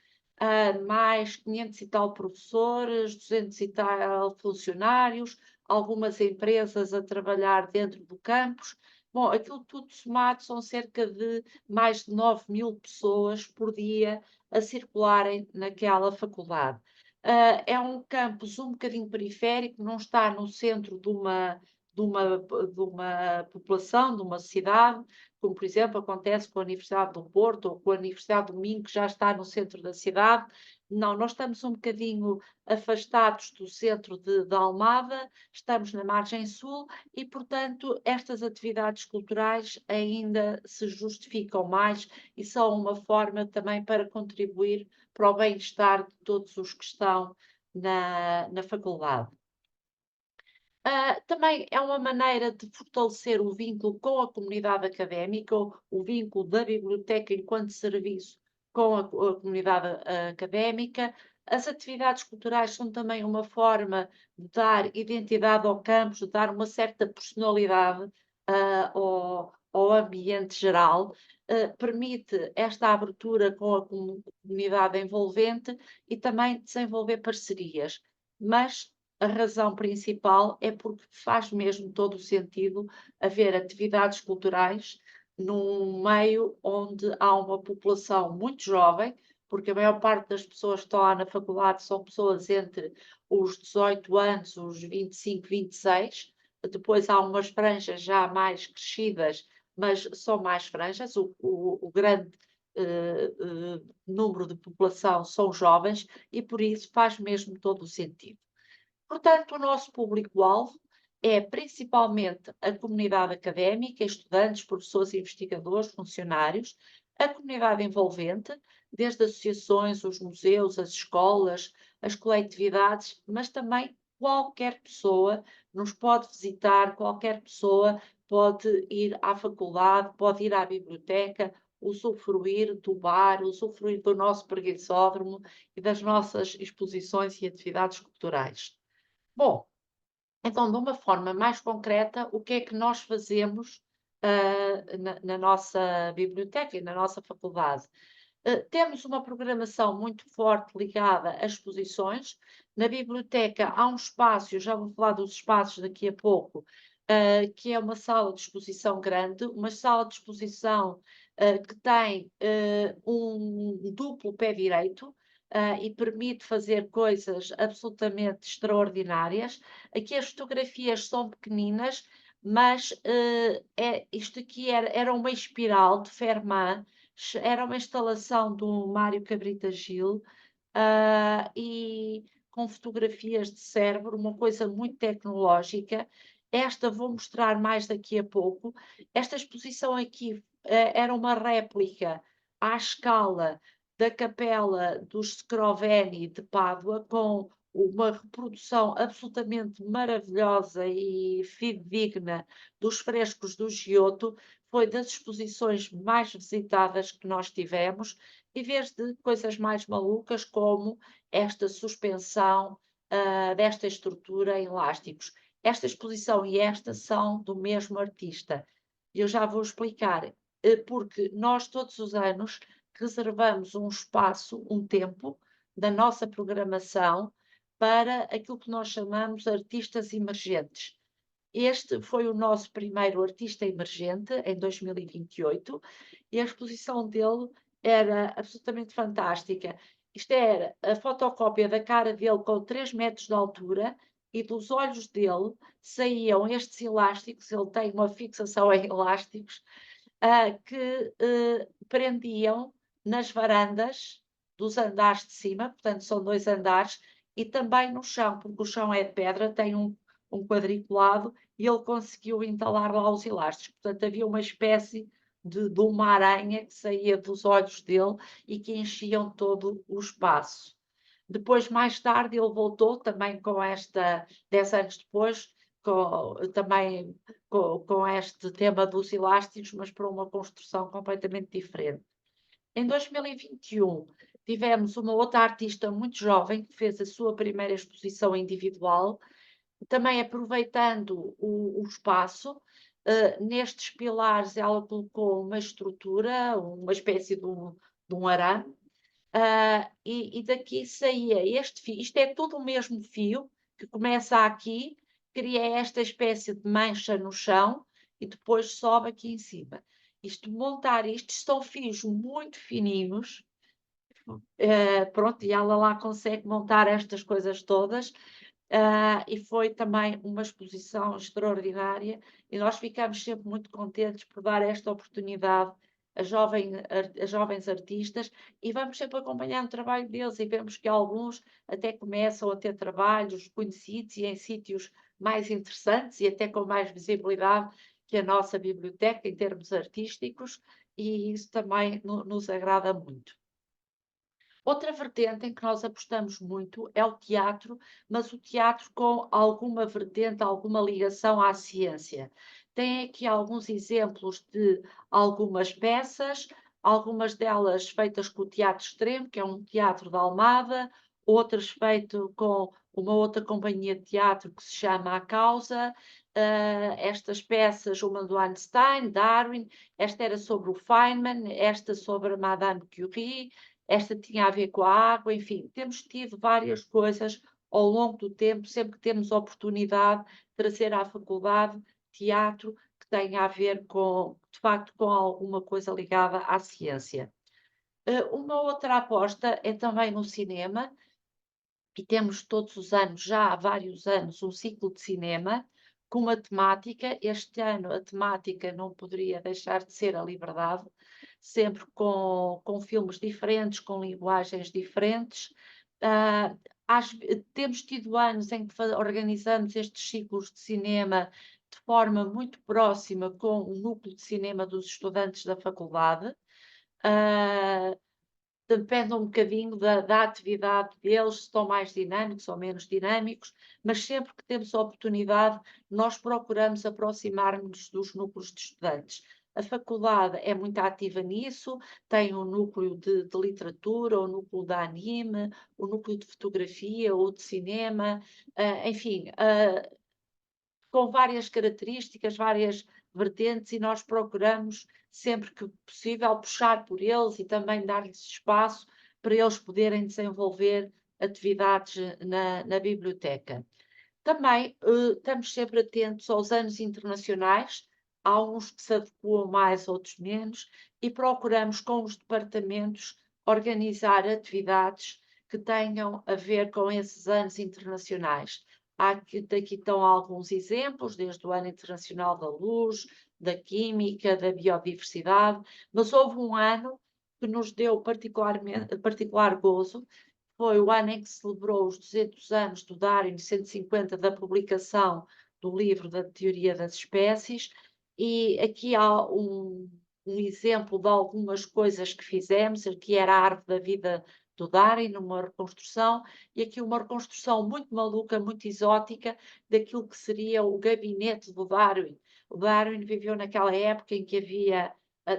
mais 500 e tal professores, 200 e tal funcionários, algumas empresas a trabalhar dentro do campus. Bom, aquilo tudo somado são cerca de mais de 9.000 pessoas por dia a circularem naquela faculdade. É um campus um bocadinho periférico, não está no centro de uma população, de uma cidade, como por exemplo acontece com a Universidade do Porto ou com a Universidade do Minho, que já está no centro da cidade. Não, nós estamos um bocadinho afastados do centro de Almada, estamos na margem sul e, portanto, estas atividades culturais ainda se justificam mais e são uma forma também para contribuir para o bem-estar de todos os que estão na faculdade. Também é uma maneira de fortalecer o vínculo com a comunidade académica, o vínculo da biblioteca enquanto serviço com a comunidade académica. As atividades culturais são também uma forma de dar identidade ao campus, de dar uma certa personalidade ao ambiente geral, permite esta abertura com a comunidade envolvente e também desenvolver parcerias. Mas a razão principal é porque faz mesmo todo o sentido haver atividades culturais num meio onde há uma população muito jovem, porque a maior parte das pessoas que estão lá na faculdade são pessoas entre os 18 anos, os 25, 26. Depois há umas franjas já mais crescidas, mas são mais franjas. O grande número de população são jovens e por isso faz mesmo todo o sentido. Portanto, o nosso público-alvo é principalmente a comunidade académica, estudantes, professores, investigadores, funcionários, a comunidade envolvente, desde associações, os museus, as escolas, as coletividades, mas também qualquer pessoa nos pode visitar, qualquer pessoa pode ir à faculdade, pode ir à biblioteca, usufruir do bar, usufruir do nosso preguiçódromo e das nossas exposições e atividades culturais. Bom, então, de uma forma mais concreta, o que é que nós fazemos na nossa biblioteca e na nossa faculdade? Temos uma programação muito forte ligada às exposições. Na biblioteca há um espaço, eu já vou falar dos espaços daqui a pouco, que é uma sala de exposição grande, uma sala de exposição que tem um duplo pé direito. E permite fazer coisas absolutamente extraordinárias. Aqui as fotografias são pequeninas, mas isto aqui era uma espiral de Fermat, era uma instalação do Mário Cabrita Gil, e com fotografias de cérebro, uma coisa muito tecnológica. Esta vou mostrar mais daqui a pouco. Esta exposição aqui era uma réplica à escala da Capela dos Scroveni de Pádua, com uma reprodução absolutamente maravilhosa e fidedigna dos frescos do Giotto. Foi das exposições mais visitadas que nós tivemos, em vez de coisas mais malucas como esta suspensão desta estrutura em elásticos. Esta exposição e esta são do mesmo artista. Eu já vou explicar, porque nós todos os anos reservamos um espaço, um tempo da nossa programação para aquilo que nós chamamos artistas emergentes. Este foi o nosso primeiro artista emergente, em 2028, e a exposição dele era absolutamente fantástica. Isto era a fotocópia da cara dele com 3 metros de altura e dos olhos dele saíam estes elásticos, ele tem uma fixação em elásticos, que prendiam nas varandas dos andares de cima, portanto são 2 andares, e também no chão, porque o chão é de pedra, tem um quadriculado e ele conseguiu entalar lá os elásticos. Portanto, havia uma espécie de uma aranha que saía dos olhos dele e que enchiam todo o espaço. Depois, mais tarde, ele voltou também com 10 anos depois, também com este tema dos elásticos, mas para uma construção completamente diferente. Em 2021, tivemos uma outra artista muito jovem que fez a sua primeira exposição individual, também aproveitando o espaço. Nestes pilares ela colocou uma estrutura, uma espécie de um arame, e daqui saía este fio. Isto é todo o mesmo fio que começa aqui cria esta espécie de mancha no chão e depois sobe aqui em cima. Montar isto são fios muito fininhos, pronto, e ela lá consegue montar estas coisas todas. E foi também uma exposição extraordinária e nós ficamos sempre muito contentes por dar esta oportunidade a jovens artistas e vamos sempre acompanhando o trabalho deles e vemos que alguns até começam a ter trabalhos conhecidos e em sítios mais interessantes e até com mais visibilidade que a nossa biblioteca em termos artísticos, e isso também nos agrada muito. Outra vertente em que nós apostamos muito é o teatro, mas o teatro com alguma vertente, alguma ligação à ciência. Tem aqui alguns exemplos de algumas peças, algumas delas feitas com o Teatro Extremo, que é um teatro da Almada, outras feitas com uma outra companhia de teatro que se chama A Causa. Estas peças, uma do Einstein, Darwin, esta era sobre o Feynman, esta sobre a Madame Curie, esta tinha a ver com a água, enfim, temos tido várias coisas ao longo do tempo, sempre que temos oportunidade, de trazer à faculdade teatro que tenha a ver com, de facto, com alguma coisa ligada à ciência. Uma outra aposta é também no cinema, e temos todos os anos, já há vários anos, um ciclo de cinema com uma temática. Este ano a temática não poderia deixar de ser a liberdade, sempre com filmes diferentes, com linguagens diferentes. Ah, Temos tido anos em que organizamos estes ciclos de cinema de forma muito próxima com o núcleo de cinema dos estudantes da faculdade. Ah, Depende um bocadinho da atividade deles, se estão mais dinâmicos ou menos dinâmicos, mas sempre que temos a oportunidade, nós procuramos aproximar-nos dos núcleos de estudantes. A faculdade é muito ativa nisso, tem um núcleo de literatura, o núcleo de anime, o núcleo de fotografia ou de cinema, enfim, com várias características, várias vertentes, e nós procuramos, sempre que possível, puxar por eles e também dar-lhes espaço para eles poderem desenvolver atividades na biblioteca. Também estamos sempre atentos aos anos internacionais, há uns que se adequam mais, outros menos, e procuramos, com os departamentos, organizar atividades que tenham a ver com esses anos internacionais. Daqui estão alguns exemplos, desde o Ano Internacional da Luz, da Química, da Biodiversidade, mas houve um ano que nos deu particular gozo. Foi o ano em que se celebrou os 200 anos do Darwin, 150 da publicação do livro da Teoria das Espécies, e aqui há um exemplo de algumas coisas que fizemos. Aqui era a árvore da vida do Darwin, uma reconstrução, e aqui uma reconstrução muito maluca, muito exótica, daquilo que seria o gabinete do Darwin. O Darwin viveu naquela época em que havia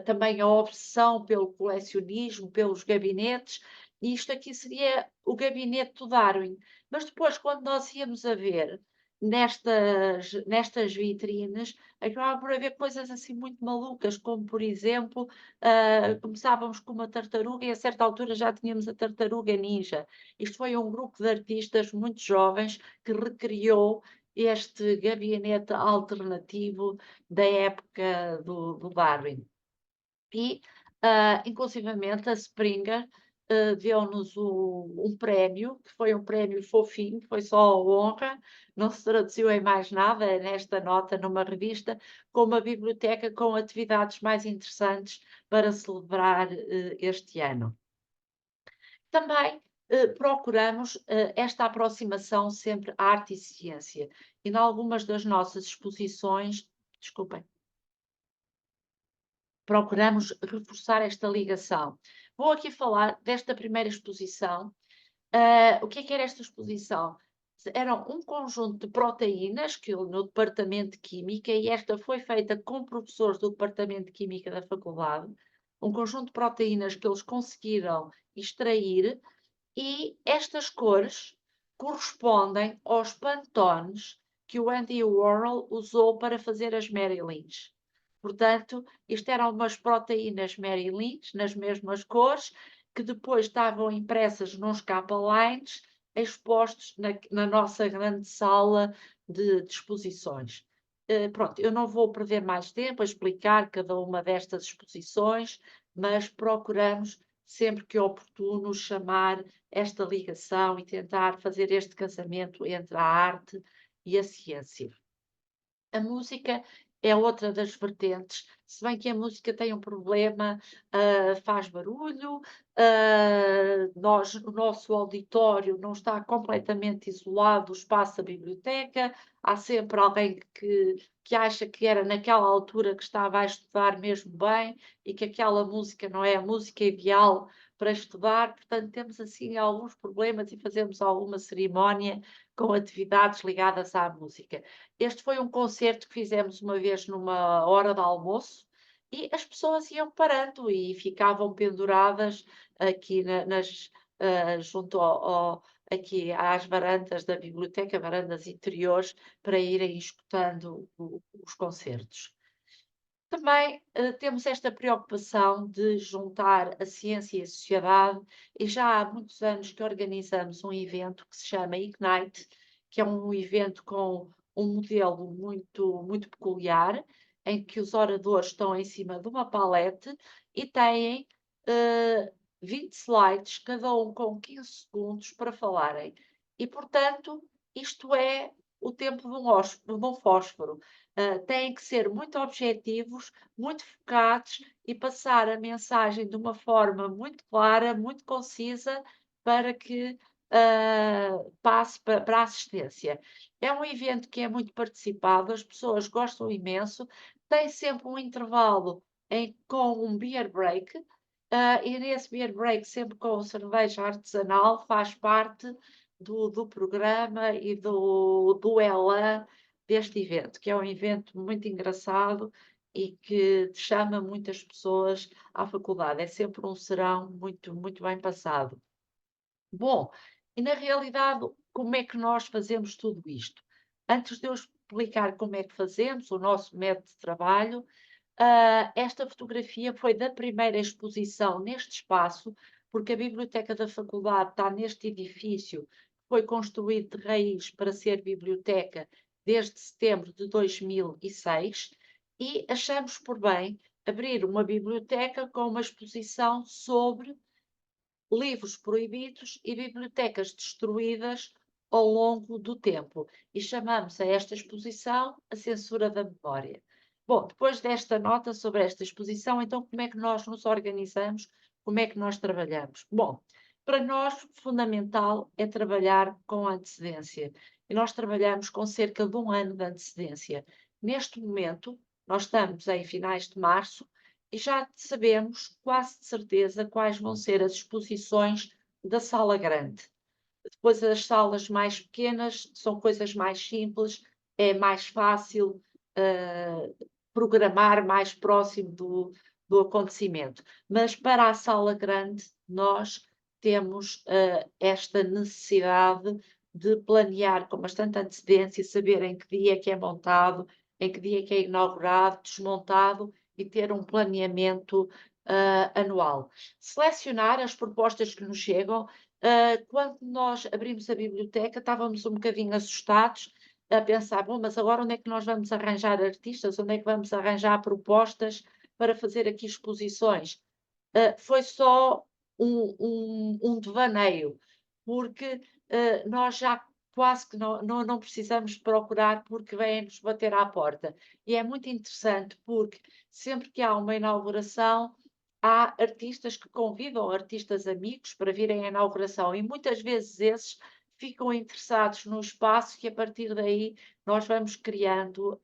também a obsessão pelo colecionismo, pelos gabinetes, e isto aqui seria o gabinete do Darwin. Mas depois, quando nós íamos a ver nestas vitrines, acabava por haver coisas assim muito malucas, como por exemplo, começávamos com uma tartaruga e a certa altura já tínhamos a tartaruga ninja. Isto foi um grupo de artistas muito jovens que recriou este gabinete alternativo da época do Darwin. E, inclusivamente, a Springer deu-nos um prémio, que foi um prémio fofinho, foi só a honra, não se traduziu em mais nada, é nesta nota numa revista, com uma biblioteca com atividades mais interessantes para celebrar este ano. Também procuramos esta aproximação sempre à arte e ciência, e em algumas das nossas exposições, desculpem, procuramos reforçar esta ligação. Vou aqui falar desta primeira exposição. O que é que era esta exposição? Era um conjunto de proteínas que no departamento de Química, e esta foi feita com professores do departamento de Química da faculdade, um conjunto de proteínas que eles conseguiram extrair, e estas cores correspondem aos pantones que o Andy Warhol usou para fazer as Mary Lynch. Portanto, isto eram umas proteínas Mary Lynch, nas mesmas cores, que depois estavam impressas nos capa lines expostos na nossa grande sala de exposições. Pronto, eu não vou perder mais tempo a explicar cada uma destas exposições, mas procuramos, sempre que oportuno, chamar esta ligação e tentar fazer este casamento entre a arte e a ciência. A música é outra das vertentes, se bem que a música tem um problema, faz barulho, o nosso auditório não está completamente isolado do espaço da biblioteca, há sempre alguém que acha que era naquela altura que estava a estudar mesmo bem e que aquela música não é a música ideal para estudar, portanto temos assim alguns problemas e fazemos alguma cerimónia com atividades ligadas à música. Este foi um concerto que fizemos uma vez numa hora de almoço e as pessoas iam parando e ficavam penduradas aqui junto aqui às varandas da biblioteca, varandas interiores, para irem escutando os concertos. Também temos esta preocupação de juntar a ciência e a sociedade, e já há muitos anos que organizamos um evento que se chama Ignite, que é um evento com um modelo muito peculiar, em que os oradores estão em cima de uma palete e têm 20 slides, cada um com 15 segundos para falarem. E, portanto, isto é o tempo de um fósforo. Têm que ser muito objetivos, muito focados e passar a mensagem de uma forma muito clara, muito concisa, para que passe para a assistência. É um evento que é muito participado, as pessoas gostam imenso, tem sempre um intervalo com um beer break, e nesse beer break, sempre com cerveja artesanal, faz parte do programa e do elan deste evento, que é um evento muito engraçado e que chama muitas pessoas à faculdade. É sempre um serão muito bem passado. Bom, e na realidade, como é que nós fazemos tudo isto? Antes de eu explicar como é que fazemos o nosso método de trabalho, esta fotografia foi da primeira exposição neste espaço, porque a biblioteca da faculdade está neste edifício, foi construído de raiz para ser biblioteca desde setembro de 2006, e achamos por bem abrir uma biblioteca com uma exposição sobre livros proibidos e bibliotecas destruídas ao longo do tempo. E chamamos a esta exposição a censura da memória. Bom, depois desta nota sobre esta exposição, então como é que nós nos organizamos? Como é que nós trabalhamos? Bom, para nós, fundamental é trabalhar com antecedência. E nós trabalhamos com cerca de 1 ano de antecedência. Neste momento, nós estamos em finais de março, e já sabemos, quase de certeza, quais vão ser as exposições da sala grande. Depois, as salas mais pequenas são coisas mais simples, é mais fácil programar mais próximo do acontecimento. Mas para a sala grande, nós temos esta necessidade de planear com bastante antecedência, saber em que dia é que é montado, em que dia é que é inaugurado, desmontado, e ter um planeamento anual. Selecionar as propostas que nos chegam. Quando nós abrimos a biblioteca, estávamos um bocadinho assustados, a pensar, bom, mas agora onde é que nós vamos arranjar artistas? Onde é que vamos arranjar propostas para fazer aqui exposições? Foi só um devaneio, porque nós já quase que não precisamos procurar, porque vêm-nos bater à porta. E é muito interessante, porque sempre que há uma inauguração, há artistas que convidam artistas amigos para virem à inauguração, e muitas vezes esses ficam interessados no espaço, e a partir daí nós vamos criando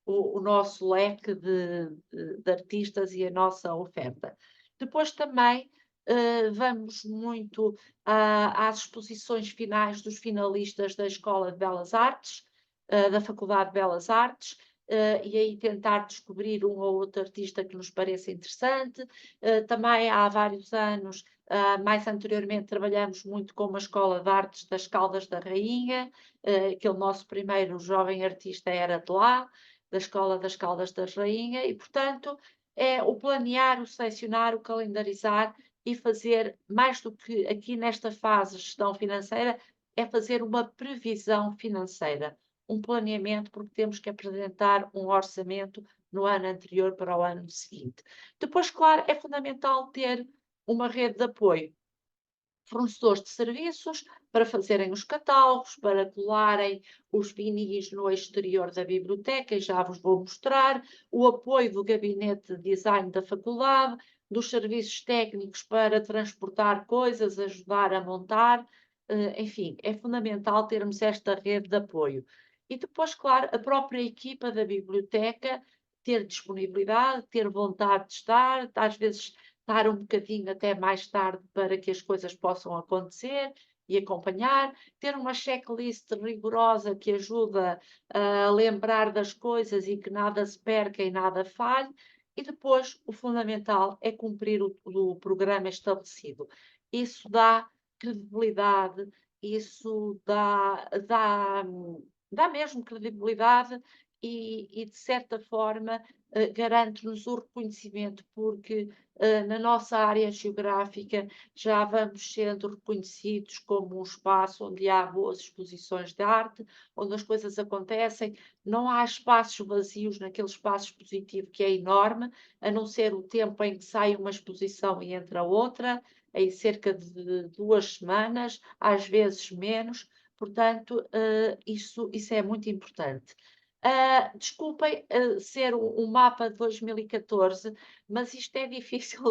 o nosso leque de artistas e a nossa oferta. Depois também vamos muito às exposições finais dos finalistas da Escola de Belas Artes, da Faculdade de Belas Artes, e aí tentar descobrir um ou outro artista que nos pareça interessante. Também há vários anos, mais anteriormente, trabalhamos muito com uma escola de artes das Caldas da Rainha, aquele nosso primeiro jovem artista era de lá, da Escola das Caldas da Rainha, e portanto é o planear, o selecionar, o calendarizar e fazer, mais do que aqui nesta fase de gestão financeira, é fazer uma previsão financeira, um planeamento, porque temos que apresentar um orçamento no ano anterior para o ano seguinte. Depois, claro, é fundamental ter uma rede de apoio, fornecedores de serviços para fazerem os catálogos, para colarem os vinis no exterior da biblioteca, e já vos vou mostrar, o apoio do gabinete de design da faculdade, dos serviços técnicos para transportar coisas, ajudar a montar, enfim, é fundamental termos esta rede de apoio. E depois, claro, a própria equipa da biblioteca ter disponibilidade, ter vontade de estar, às vezes estar um bocadinho até mais tarde para que as coisas possam acontecer e acompanhar, ter uma checklist rigorosa que ajuda a lembrar das coisas e que nada se perca e nada falhe, e depois o fundamental é cumprir o programa estabelecido. Isso dá credibilidade, isso dá mesmo credibilidade e de certa forma, garante-nos o reconhecimento, porque na nossa área geográfica já vamos sendo reconhecidos como um espaço onde há boas exposições de arte, onde as coisas acontecem, não há espaços vazios naquele espaço expositivo que é enorme, a não ser o tempo em que sai uma exposição e entra outra, em cerca de 2 semanas, às vezes menos, portanto, isso é muito importante. Desculpem, ser um mapa de 2014, mas isto é difícil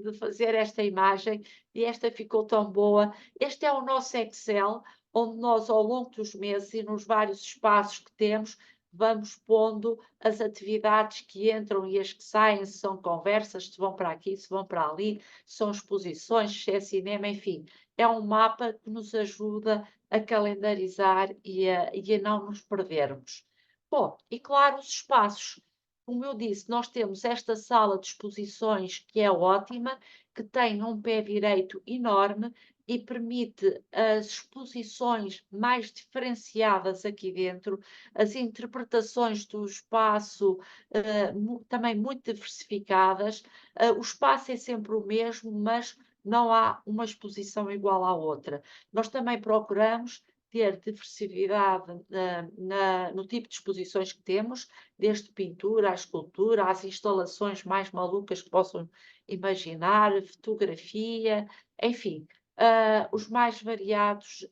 de fazer esta imagem e esta ficou tão boa. Este é o nosso Excel, onde nós, ao longo dos meses e nos vários espaços que temos, vamos pondo as atividades que entram e as que saem, se são conversas, se vão para aqui, se vão para ali, se são exposições, se é cinema, enfim. É um mapa que nos ajuda a calendarizar e a não nos perdermos. Bom, e claro, os espaços. Como eu disse, nós temos esta sala de exposições que é ótima, que tem um pé direito enorme e permite as exposições mais diferenciadas aqui dentro, as interpretações do espaço também muito diversificadas. O espaço é sempre o mesmo, mas não há uma exposição igual à outra. Nós também procuramos ter diversidade no tipo de exposições que temos, desde pintura à escultura, às instalações mais malucas que possam imaginar, fotografia, enfim, os mais variados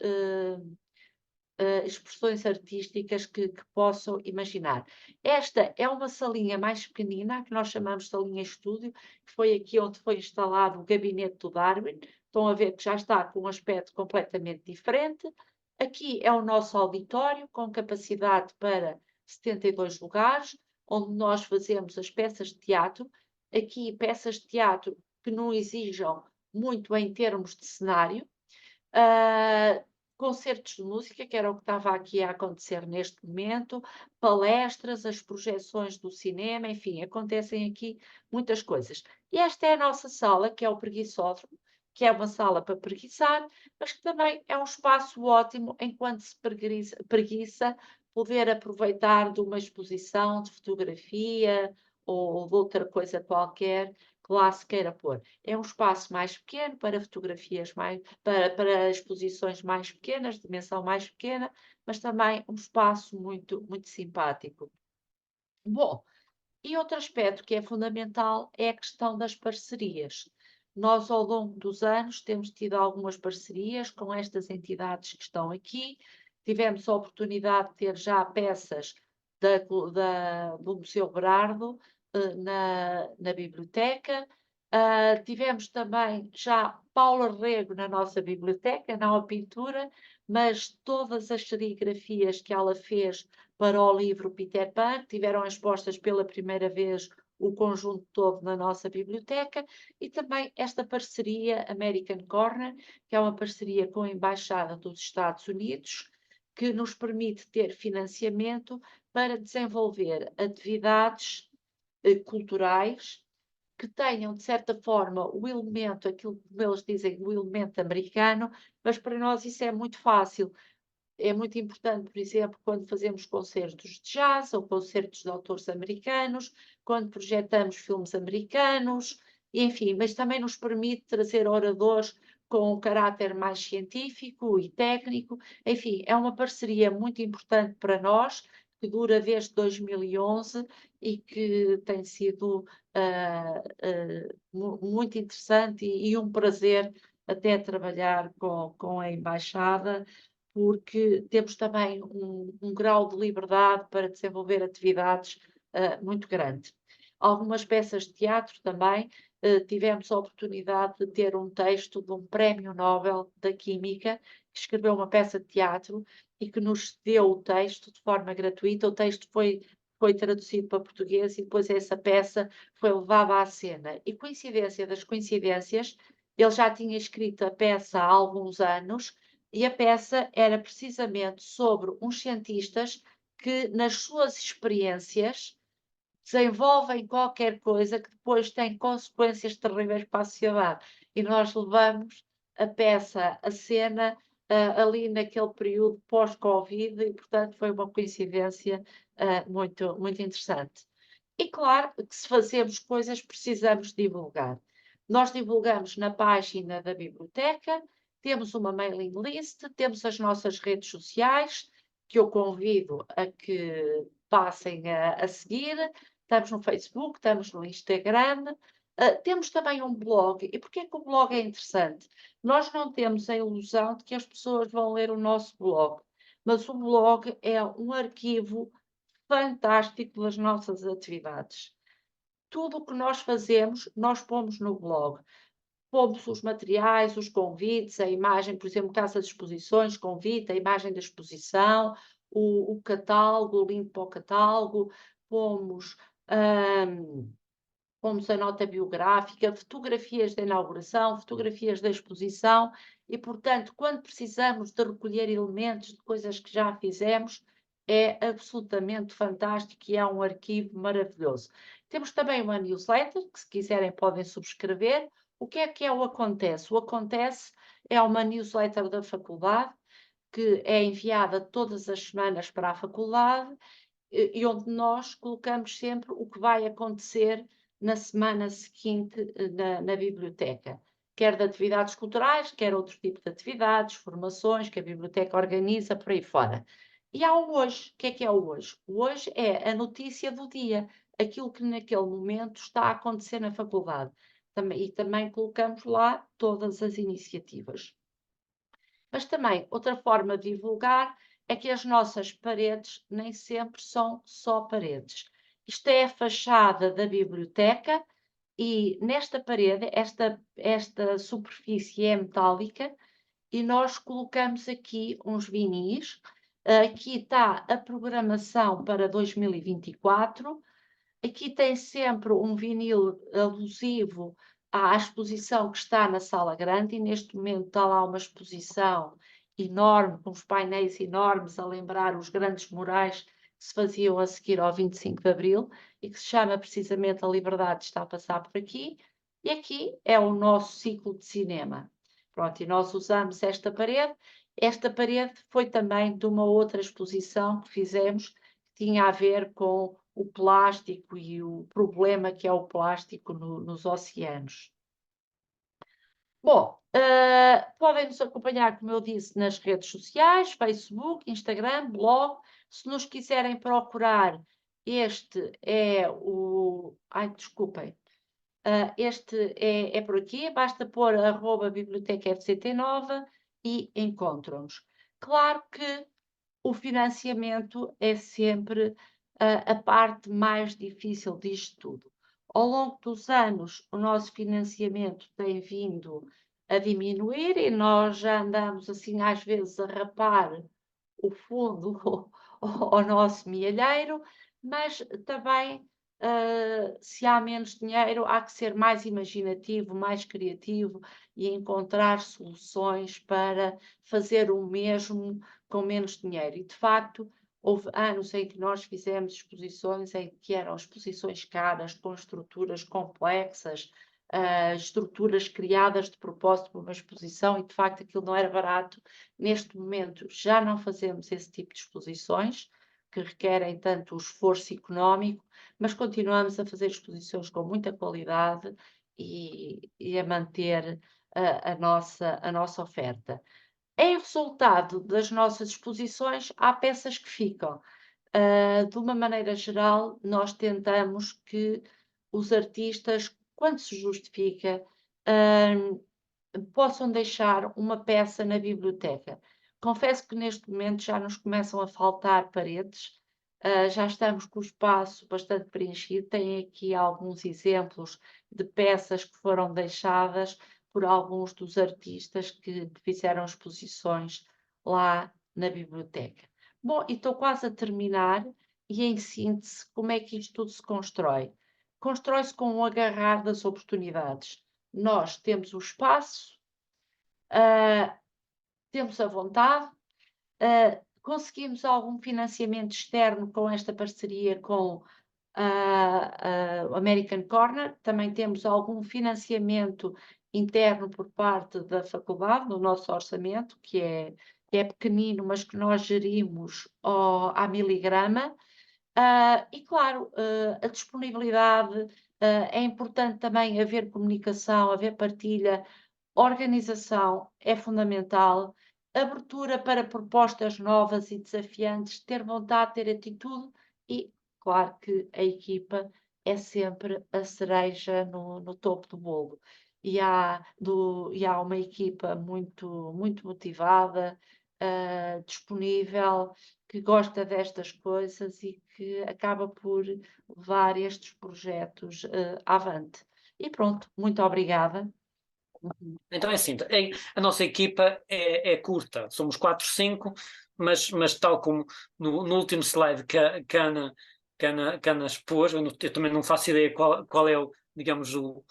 expressões artísticas que possam imaginar. Esta é uma salinha mais pequenina, que nós chamamos de salinha estúdio, que foi aqui onde foi instalado o gabinete do Darwin. Estão a ver que já está com um aspecto completamente diferente. Aqui é o nosso auditório, com capacidade para 72 lugares, onde nós fazemos as peças de teatro. Aqui, peças de teatro que não exijam muito em termos de cenário. Concertos de música, que era o que estava aqui a acontecer neste momento, palestras, as projeções do cinema, enfim, acontecem aqui muitas coisas. E esta é a nossa sala, que é o preguiçódromo, que é uma sala para preguiçar, mas que também é um espaço ótimo enquanto se preguiça poder aproveitar de uma exposição de fotografia ou de outra coisa qualquer que lá se queira pôr. É um espaço mais pequeno para fotografias para exposições mais pequenas, dimensão mais pequena, mas também um espaço muito, muito simpático. Bom, e outro aspecto que é fundamental é a questão das parcerias. Nós, ao longo dos anos, temos tido algumas parcerias com estas entidades que estão aqui. Tivemos a oportunidade de ter já peças do Museu Berardo na biblioteca. Tivemos também já Paula Rego na nossa biblioteca, não a pintura, mas todas as serigrafias que ela fez para o livro Peter Pan, tiveram expostas pela primeira vez o conjunto todo na nossa biblioteca, e também esta parceria American Corner, que é uma parceria com a Embaixada dos Estados Unidos, que nos permite ter financiamento para desenvolver atividades culturais que tenham, de certa forma, o elemento, aquilo que eles dizem, o elemento americano, mas para nós isso é muito fácil. É muito importante, por exemplo, quando fazemos concertos de jazz ou concertos de autores americanos, quando projetamos filmes americanos, enfim, mas também nos permite trazer oradores com um caráter mais científico e técnico. Enfim, é uma parceria muito importante para nós, que dura desde 2011 e que tem sido muito interessante e um prazer até trabalhar com a Embaixada, porque temos também um grau de liberdade para desenvolver atividades muito grande. Algumas peças de teatro também, tivemos a oportunidade de ter um texto de um prémio Nobel da Química, que escreveu uma peça de teatro e que nos cedeu o texto de forma gratuita. O texto foi traduzido para português e depois essa peça foi levada à cena. E coincidência das coincidências, ele já tinha escrito a peça há alguns anos e a peça era precisamente sobre uns cientistas que, nas suas experiências, desenvolvem qualquer coisa que depois tem consequências terríveis para a sociedade. E nós levamos a peça, a cena, ali naquele período pós-Covid, e portanto foi uma coincidência muito, muito interessante. E claro que se fazemos coisas precisamos divulgar. Nós divulgamos na página da biblioteca, temos uma mailing list, temos as nossas redes sociais, que eu convido a que passem a seguir. Estamos no Facebook, estamos no Instagram, temos também um blog. E porquê que o blog é interessante? Nós não temos a ilusão de que as pessoas vão ler o nosso blog, mas o blog é um arquivo fantástico das nossas atividades. Tudo o que nós fazemos, nós pomos no blog. Pomos os materiais, os convites, a imagem, por exemplo, casa de exposições, convite, a imagem da exposição, o catálogo, o link para o catálogo, pomos, pomos a nota biográfica, fotografias da inauguração, fotografias da exposição e, portanto, quando precisamos de recolher elementos de coisas que já fizemos, é absolutamente fantástico e é um arquivo maravilhoso. Temos também uma newsletter, que se quiserem podem subscrever. O que é o Acontece? O Acontece é uma newsletter da faculdade, que é enviada todas as semanas para a faculdade e onde nós colocamos sempre o que vai acontecer na semana seguinte na biblioteca, quer de atividades culturais, quer outro tipo de atividades, formações que a biblioteca organiza, por aí fora. E há o hoje. O que é o hoje? O hoje é a notícia do dia, aquilo que naquele momento está a acontecer na faculdade. E também colocamos lá todas as iniciativas. Mas também, outra forma de divulgar é que as nossas paredes nem sempre são só paredes. Isto é a fachada da biblioteca e nesta parede, esta superfície é metálica e nós colocamos aqui uns vinis. Aqui está a programação para 2024. Aqui tem sempre um vinil alusivo à exposição que está na sala grande e neste momento está lá uma exposição enorme, com os painéis enormes a lembrar os grandes murais que se faziam a seguir ao 25 de Abril e que se chama precisamente A Liberdade Está a Passar por Aqui. E aqui é o nosso ciclo de cinema. Pronto, e nós usamos esta parede. Esta parede foi também de uma outra exposição que fizemos, que tinha a ver com o plástico e o problema que é o plástico nos oceanos. Bom, podem nos acompanhar, como eu disse, nas redes sociais, Facebook, Instagram, blog. Se nos quiserem procurar, este é o... Ai, desculpem. Este é por aqui, basta pôr @biblioteca_fct9 e encontram-nos. Claro que o financiamento é sempre a parte mais difícil disto tudo. Ao longo dos anos, o nosso financiamento tem vindo a diminuir e nós já andamos assim às vezes a rapar o fundo ao nosso mielheiro, mas também se há menos dinheiro, há que ser mais imaginativo, mais criativo e encontrar soluções para fazer o mesmo com menos dinheiro. E, de facto, houve anos em que nós fizemos exposições em que eram exposições caras, com estruturas complexas, estruturas criadas de propósito para uma exposição e, de facto, aquilo não era barato. Neste momento, já não fazemos esse tipo de exposições, que requerem tanto o esforço económico, mas continuamos a fazer exposições com muita qualidade e a manter a nossa oferta. Em resultado das nossas exposições, há peças que ficam. De uma maneira geral, nós tentamos que os artistas, quando se justifica, possam deixar uma peça na biblioteca. Confesso que neste momento já nos começam a faltar paredes, já estamos com o espaço bastante preenchido. Tem aqui alguns exemplos de peças que foram deixadas por alguns dos artistas que fizeram exposições lá na biblioteca. Bom, e estou quase a terminar, e em síntese, como é que isto tudo se constrói? Constrói-se com o agarrar das oportunidades. Nós temos o espaço, ah, temos a vontade, conseguimos algum financiamento externo com esta parceria com a American Corner, também temos algum financiamento interno por parte da faculdade, no nosso orçamento, que é pequenino, mas que nós gerimos à miligrama. E claro, a disponibilidade, é importante também haver comunicação, haver partilha, organização é fundamental, abertura para propostas novas e desafiantes, ter vontade, ter atitude e, claro, que a equipa é sempre a cereja no topo do bolo. E há uma equipa muito motivada, disponível, que gosta destas coisas e que acaba por levar estes projetos, avante. E pronto, muito obrigada. Então é assim, a nossa equipa é curta, somos 4, 5, mas tal como no último slide que a Ana expôs, eu também não faço ideia qual é digamos, o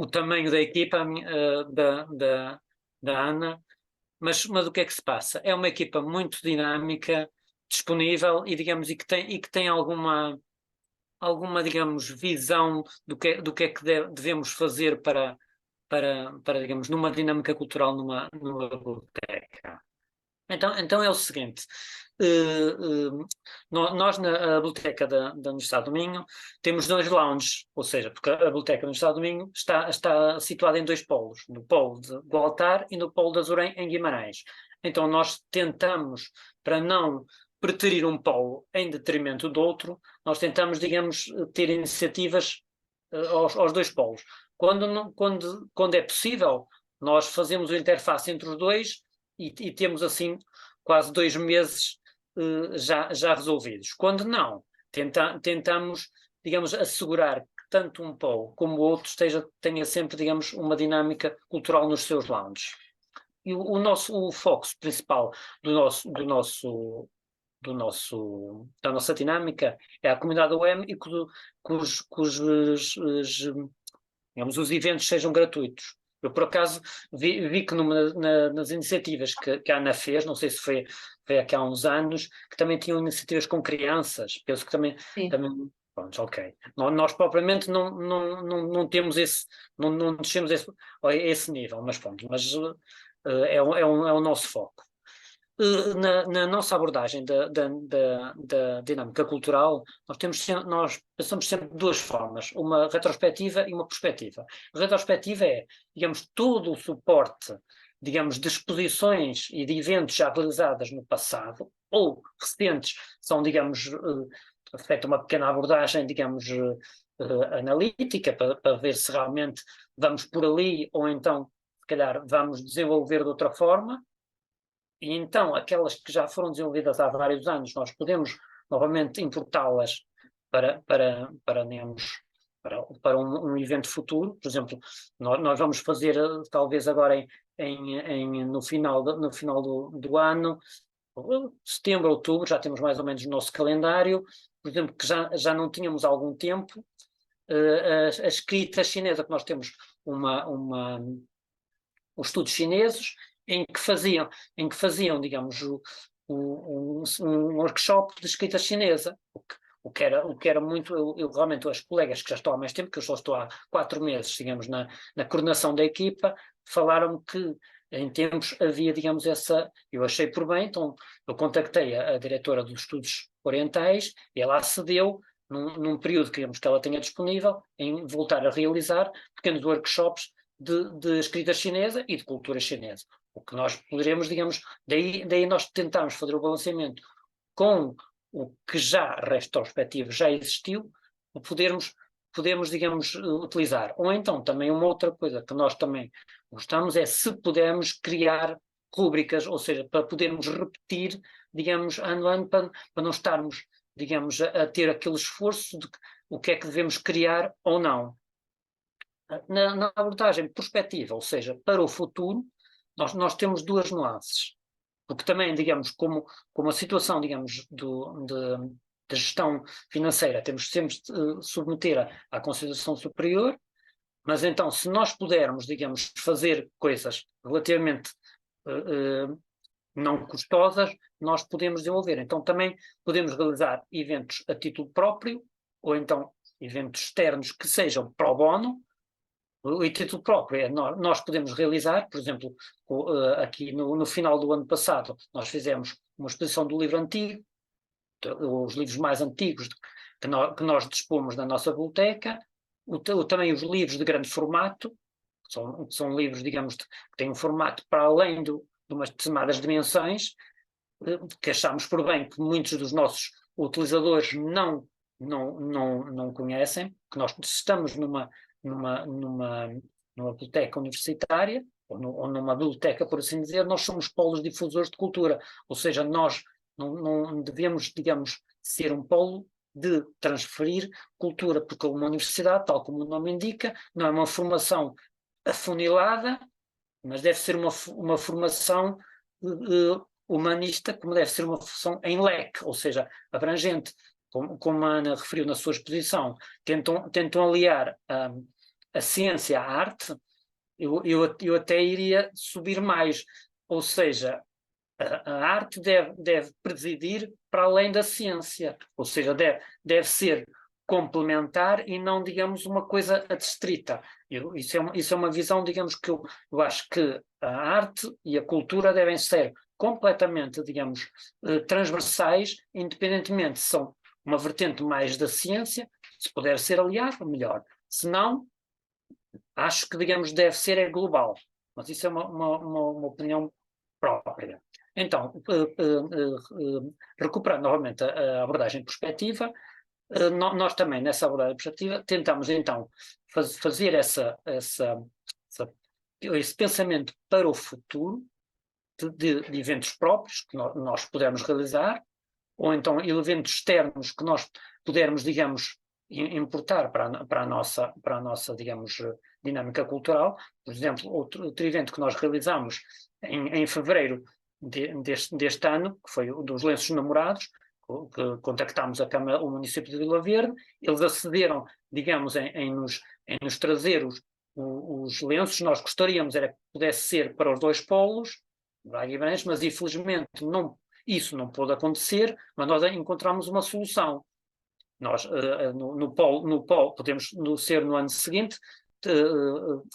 tamanho da equipa da Ana, mas o que é que se passa? É uma equipa muito dinâmica, disponível e, digamos, e que tem alguma, digamos, visão do que é que devemos fazer para, digamos, numa dinâmica cultural numa biblioteca. Então é o seguinte, nós na biblioteca da Universidade do Minho temos 2 lounges, ou seja, porque a biblioteca da Universidade do Minho está situada em 2 polos, no polo do Altar e no polo de Azurém, em Guimarães. Então nós tentamos, para não preterir um polo em detrimento do outro, nós tentamos, digamos, ter iniciativas aos 2 polos. Quando é possível, nós fazemos a interface entre os 2 e temos assim quase 2 meses já resolvidos. Quando não, tentamos, digamos, assegurar que tanto um polo como o outro tenha sempre, digamos, uma dinâmica cultural nos seus lounges. E o foco principal da nossa dinâmica é a comunidade UEM e digamos, os eventos sejam gratuitos. Eu, por acaso, vi que nas iniciativas que a Ana fez, não sei se foi aqui há uns anos, que também tinham iniciativas com crianças, penso que também pronto, ok. Nós propriamente não temos não descemos esse nível, mas pronto, é o nosso foco. Na nossa abordagem da dinâmica cultural, nós pensamos sempre de 2 formas, uma retrospectiva e uma prospectiva. A retrospectiva é, digamos, todo o suporte, digamos, de exposições e de eventos já realizadas no passado, ou recentes, são, digamos, feita uma pequena abordagem, digamos, analítica, para ver se realmente vamos por ali, ou então, se calhar, vamos desenvolver de outra forma. E então, aquelas que já foram desenvolvidas há vários anos, nós podemos novamente importá-las digamos, para um evento futuro. Por exemplo, nós vamos fazer, talvez agora no final do ano, setembro, outubro, já temos mais ou menos o nosso calendário, por exemplo, que já não tínhamos há algum tempo, a escrita chinesa, que nós temos os estudos chineses, em que faziam, digamos, um workshop de escrita chinesa, o que era muito, eu realmente, as colegas que já estão há mais tempo, que eu só estou há 4 meses, digamos, na coordenação da equipa, falaram que em tempos havia, digamos, eu achei por bem, então eu contactei a diretora dos estudos orientais e ela acedeu num período que ela tenha disponível, em voltar a realizar pequenos workshops de escrita chinesa e de cultura chinesa. O que nós poderemos, digamos, daí nós tentamos fazer o balanceamento com o que já, retrospectivo, já existiu, podemos, digamos, utilizar. Ou então, também uma outra coisa que nós também gostamos é se pudermos criar rúbricas, ou seja, para podermos repetir, digamos, ano a ano, para não estarmos, digamos, a ter aquele esforço de o que é que devemos criar ou não. Na abordagem prospectiva, ou seja, para o futuro, nós temos duas nuances. Porque também, digamos, como a situação, digamos, da gestão financeira, temos sempre de submeter à consideração superior, mas então, se nós pudermos, digamos, fazer coisas relativamente não custosas, nós podemos desenvolver. Então, também podemos realizar eventos a título próprio, ou então eventos externos que sejam pro bono. O título próprio é nós podemos realizar, por exemplo, aqui no final do ano passado, nós fizemos uma exposição do livro antigo, os livros mais antigos que nós dispomos na nossa biblioteca, também os livros de grande formato, que são livros, digamos, que têm um formato para além de umas determinadas dimensões, que achamos por bem que muitos dos nossos utilizadores não conhecem, que nós estamos numa biblioteca universitária, ou numa biblioteca, por assim dizer, nós somos polos difusores de cultura, ou seja, nós não devemos, digamos, ser um polo de transferir cultura, porque uma universidade, tal como o nome indica, não é uma formação afunilada, mas deve ser uma formação humanista, como deve ser uma formação em leque, ou seja, abrangente. Como a Ana referiu na sua exposição, tentam aliar a ciência à arte. Eu até iria subir mais, ou seja, a arte deve presidir para além da ciência, ou seja, deve ser complementar e não, digamos, uma coisa adstrita. Isso é uma visão, digamos, que eu acho que a arte e a cultura devem ser completamente, digamos, transversais, independentemente se são uma vertente mais da ciência, se puder ser aliado, melhor. Se não, acho que, digamos, deve ser global. Mas isso é uma opinião própria. Então, recuperando novamente a abordagem prospectiva, nós também, nessa abordagem prospectiva, tentamos, então, fazer esse pensamento para o futuro de eventos próprios que nós pudermos realizar, ou então eventos externos que nós pudermos, digamos, importar para a nossa, digamos, dinâmica cultural. Por exemplo, outro evento que nós realizamos em fevereiro deste ano, que foi o dos lenços namorados, que contactámos o município de Vila Verde, eles acederam, digamos, em nos trazer os lenços. Nós gostaríamos era que pudesse ser para os dois polos, Braga e Guimarães, mas infelizmente isso não pôde acontecer, mas nós encontramos uma solução. Nós, no polo, podemos ser no ano seguinte,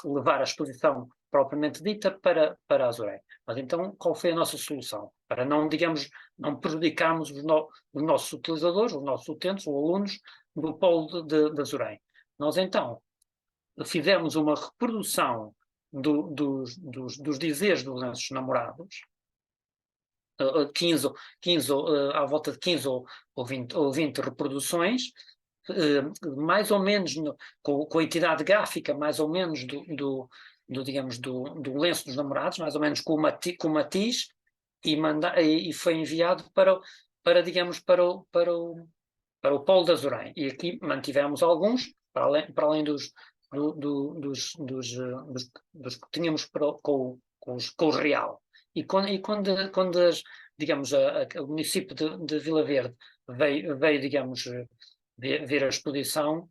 levar a exposição propriamente dita para Azuray. Mas então, qual foi a nossa solução? Para não, digamos, não prejudicarmos os nossos utilizadores, os nossos utentes, os alunos do polo de Azuray. Nós então fizemos uma reprodução dos dizeres dos lenços namorados, 15, à volta de 15 ou 20 reproduções, mais ou menos com a entidade gráfica, mais ou menos digamos, do lenço dos namorados, mais ou menos com o matiz, e foi enviado para digamos, para o polo de Azuray. E aqui mantivemos alguns, para além dos que tínhamos com os real. E quando digamos, o município de Vila Verde veio digamos, ver a exposição,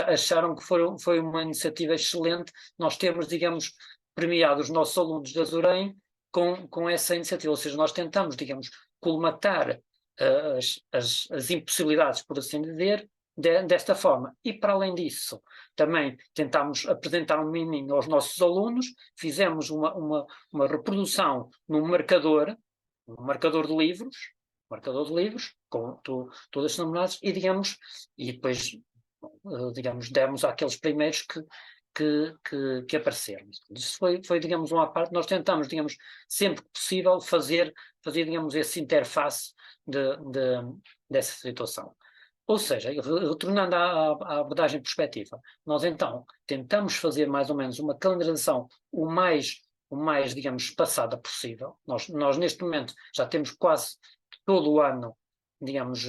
acharam que foi uma iniciativa excelente. Nós temos, digamos, premiado os nossos alunos de Azuray com essa iniciativa, ou seja, nós tentamos, digamos, colmatar as impossibilidades, por assim dizer, desta forma. E para além disso, também tentámos apresentar um miminho aos nossos alunos, fizemos uma reprodução num marcador de livros, marcador de livros, com todas as namoradas, e digamos, e depois, digamos, demos àqueles primeiros que apareceram. Isso foi, digamos, uma parte, nós tentamos, digamos, sempre que possível fazer, digamos, essa interface dessa situação. Ou seja, retornando à abordagem perspectiva, nós então tentamos fazer mais ou menos uma calendarização o mais, digamos, espaçada possível. Nós neste momento já temos quase todo o ano, digamos,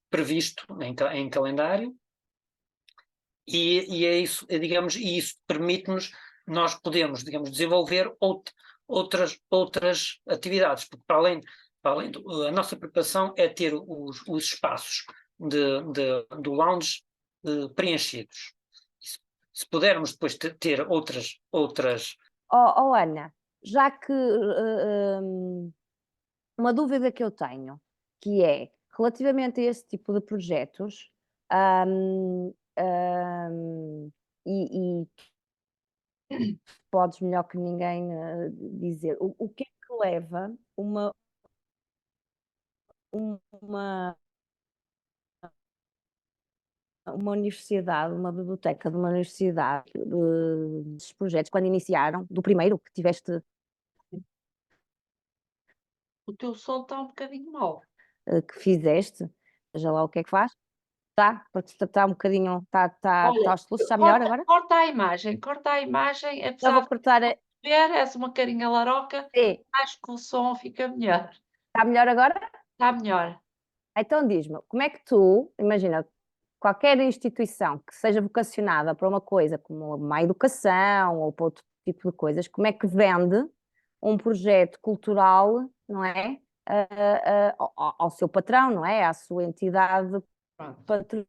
previsto em calendário, e é isso, digamos, e isso permite-nos, nós podemos, digamos, desenvolver outras atividades, porque para além a nossa preocupação é ter os espaços do lounge preenchidos. Se pudermos depois ter outras Ana, já que uma dúvida que eu tenho, que é relativamente a esse tipo de projetos, e podes melhor que ninguém dizer o que é que leva uma universidade, uma biblioteca de uma universidade, desses projetos, quando iniciaram, do primeiro que tiveste, O teu som está um bocadinho mau. que fizeste, seja lá o que é que faz, está, porque está um bocadinho, Olha, está melhor agora? corta a imagem, Já apesar vou de cortar, ver, és uma carinha laroca, sim, acho que o som fica melhor. está melhor agora? Está melhor. Então diz-me, como é que tu, imagina, qualquer instituição que seja vocacionada para uma coisa como uma educação ou para outro tipo de coisas, como é que vende um projeto cultural, não é? Ao seu patrão, não é? À sua entidade Pronto.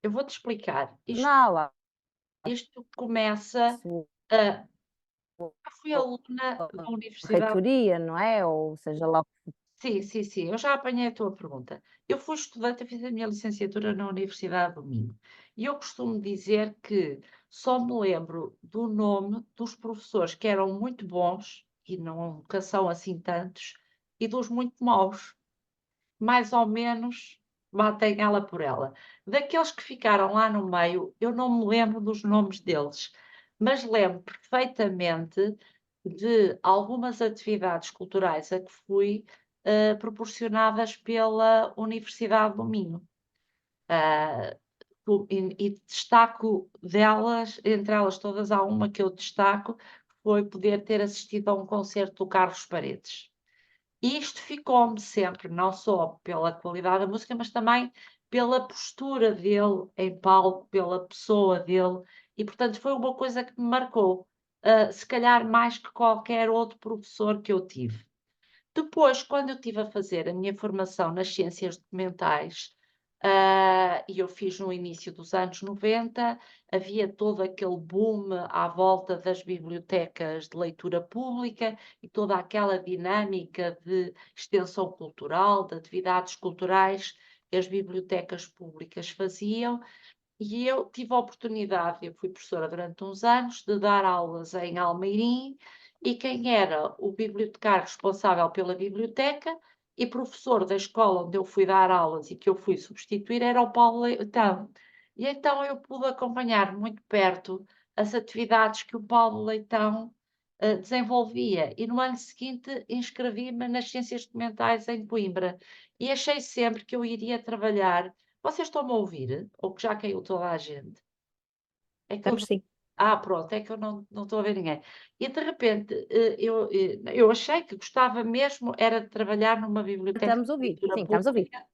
Eu vou-te explicar. patronal, Isto começa. sua Eu fui aluna da universidade. reitoria, não é? Ou seja lá. Sim, eu já apanhei a tua pergunta. Eu fui estudante, eu fiz a minha licenciatura na Universidade do Minho. E eu costumo dizer que só me lembro do nome dos professores que eram muito bons, e nunca são assim tantos, e dos muito maus. Mais ou menos batem ela por ela. Daqueles que ficaram lá no meio, eu não me lembro dos nomes deles, mas lembro perfeitamente de algumas atividades culturais a que fui proporcionadas pela Universidade do Minho. E destaco delas, entre elas todas, há uma que eu destaco, que foi poder ter assistido a um concerto do Carlos Paredes. E isto ficou-me sempre, não só pela qualidade da música, mas também pela postura dele em palco, pela pessoa dele, e portanto foi uma coisa que me marcou, se calhar mais que qualquer outro professor que eu tive. Depois, quando eu estive a fazer a minha formação nas ciências documentais, e eu fiz no início dos anos 90, havia todo aquele boom à volta das bibliotecas de leitura pública e toda aquela dinâmica de extensão cultural, de atividades culturais que as bibliotecas públicas faziam. E eu tive a oportunidade, eu fui professora durante uns anos, de dar aulas em Almeirim, e quem era o bibliotecário responsável pela biblioteca e professor da escola onde eu fui dar aulas e que eu fui substituir era o Paulo Leitão. E então eu pude acompanhar muito perto as atividades que o Paulo Leitão desenvolvia. E no ano seguinte inscrevi-me nas Ciências Documentais em Coimbra e achei sempre que eu iria trabalhar. Vocês estão-me a ouvir? Ou que já caiu toda a gente? É que eu... Estamos sim. Pronto, é que eu não estou a ver ninguém. E de repente eu achei que gostava mesmo era de trabalhar numa biblioteca Estamos a de ouvir, leitura sim, estamos a ouvir. pública,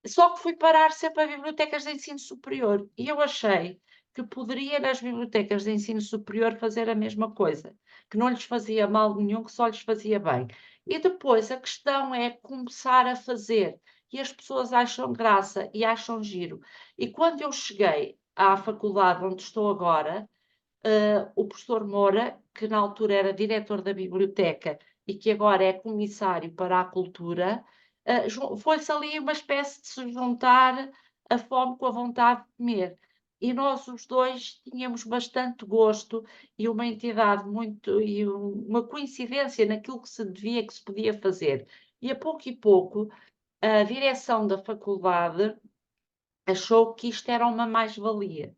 só que fui parar sempre a bibliotecas de ensino superior. E eu achei que poderia nas bibliotecas de ensino superior fazer a mesma coisa, que não lhes fazia mal nenhum, que só lhes fazia bem. E depois a questão é começar a fazer. E as pessoas acham graça e acham giro. E quando eu cheguei à faculdade onde estou agora, o professor Moura, que na altura era diretor da biblioteca e que agora é comissário para a cultura, foi-se ali uma espécie de se juntar a fome com a vontade de comer. E nós os dois tínhamos bastante gosto e uma entidade muito, e uma coincidência naquilo que se devia, que se podia fazer. E a pouco, a direção da faculdade achou que isto era uma mais-valia.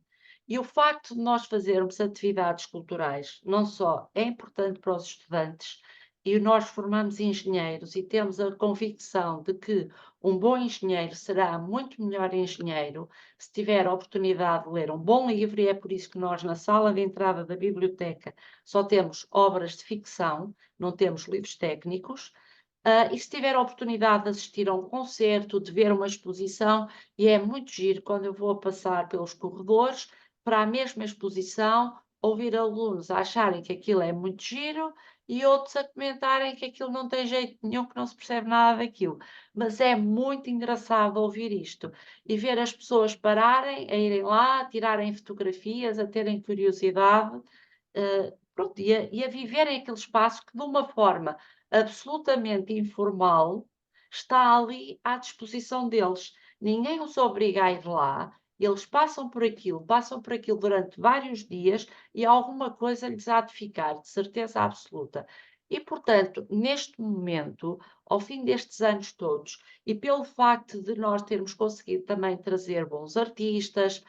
E o facto de nós fazermos atividades culturais, não só é importante para os estudantes, e nós formamos engenheiros e temos a convicção de que um bom engenheiro será muito melhor engenheiro se tiver a oportunidade de ler um bom livro, e é por isso que nós, na sala de entrada da biblioteca, só temos obras de ficção, não temos livros técnicos. E se tiver a oportunidade de assistir a um concerto, de ver uma exposição, e é muito giro quando eu vou a passar pelos corredores para a mesma exposição, ouvir alunos a acharem que aquilo é muito giro e outros a comentarem que aquilo não tem jeito nenhum, que não se percebe nada daquilo. Mas é muito engraçado ouvir isto e ver as pessoas pararem, a irem lá, a tirarem fotografias, a terem curiosidade, pronto, e a viverem aquele espaço que de uma forma absolutamente informal está ali à disposição deles. Ninguém os obriga a ir lá, eles passam por aquilo durante vários dias e alguma coisa lhes há de ficar, de certeza absoluta. E, portanto, neste momento, ao fim destes anos todos, e pelo facto de nós termos conseguido também trazer bons artistas,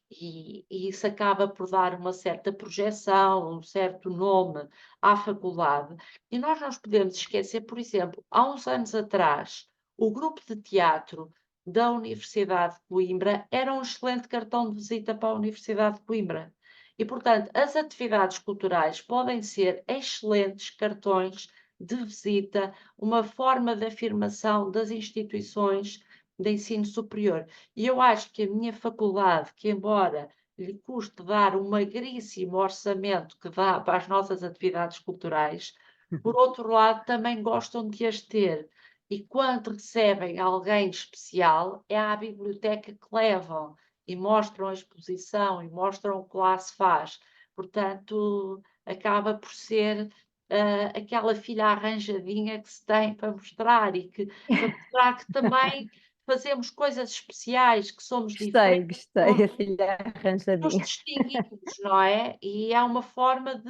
e isso acaba por dar uma certa projeção, um certo nome à faculdade. E nós não nos podemos esquecer, por exemplo, há uns anos atrás, o grupo de teatro da Universidade de Coimbra era um excelente cartão de visita para a Universidade de Coimbra. E, portanto, as atividades culturais podem ser excelentes cartões de visita, uma forma de afirmação das instituições de ensino superior. E eu acho que a minha faculdade, que embora lhe custe dar um magríssimo orçamento que dá para as nossas atividades culturais, por outro lado, também gostam de as ter. E quando recebem alguém especial, é à biblioteca que levam e mostram a exposição e mostram o que lá se faz. Portanto, acaba por ser aquela filha arranjadinha que se tem para mostrar e que para mostrar que também fazemos coisas especiais, que somos diferentes, Gostei, a filha nos arranjadinha. distinguimos, não é? E é uma forma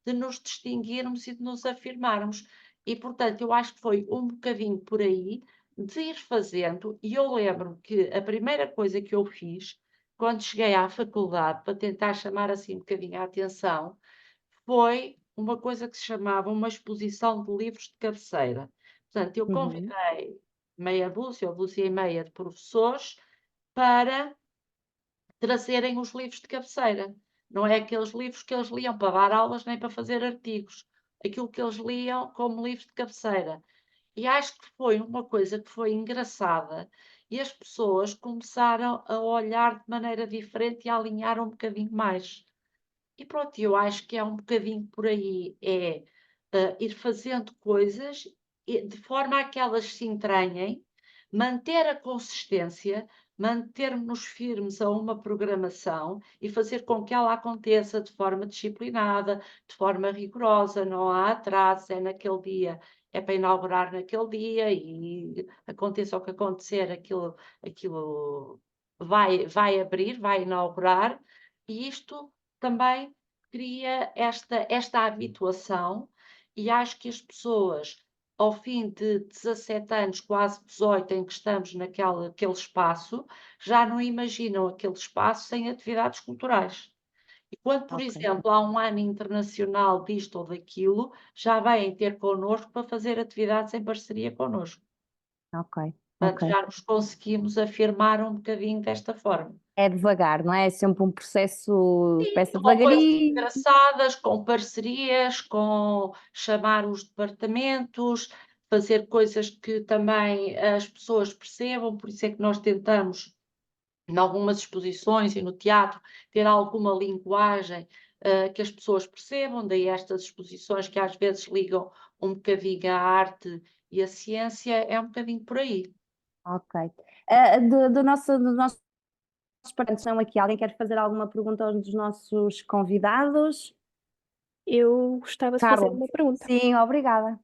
de nos distinguirmos e de nos afirmarmos. E, portanto, eu acho que foi um bocadinho por aí de ir fazendo. E eu lembro que a primeira coisa que eu fiz quando cheguei à faculdade, para tentar chamar assim um bocadinho a atenção, foi uma coisa que se chamava uma exposição de livros de cabeceira. Portanto, eu Uhum. convidei meia dúzia ou dúzia e meia de professores para trazerem os livros de cabeceira. Não é aqueles livros que eles liam para dar aulas nem para fazer artigos. Aquilo que eles liam como livros de cabeceira. E acho que foi uma coisa que foi engraçada e as pessoas começaram a olhar de maneira diferente e a alinhar um bocadinho mais. E pronto, eu acho que é um bocadinho por aí, ir fazendo coisas de forma a que elas se entranhem, manter a consistência, mantermos firmes a uma programação e fazer com que ela aconteça de forma disciplinada, de forma rigorosa, não há atrasos, é naquele dia, é para inaugurar naquele dia e aconteça o que acontecer, aquilo vai abrir, vai inaugurar, e isto também cria esta habituação, e acho que as pessoas, ao fim de 17 anos, quase 18, em que estamos aquele espaço, já não imaginam aquele espaço sem atividades culturais. E quando, por Ok, exemplo, há um ano internacional disto ou daquilo, já vêm ter connosco para fazer atividades em parceria connosco. ok, Portanto, ok. já nos conseguimos afirmar um bocadinho desta forma. É devagar, não é? É sempre um processo, começa Com coisas devagarinho. engraçadas, com parcerias, com chamar os departamentos, fazer coisas que também as pessoas percebam, por isso é que nós tentamos, em algumas exposições e no teatro, ter alguma linguagem que as pessoas percebam, daí estas exposições que às vezes ligam um bocadinho a arte e a ciência, é um bocadinho por aí. Ok. Do nossos participantes, não aqui, alguém quer fazer alguma pergunta aos dos nossos convidados? Eu gostava de fazer Carla? uma pergunta. Sim, obrigada.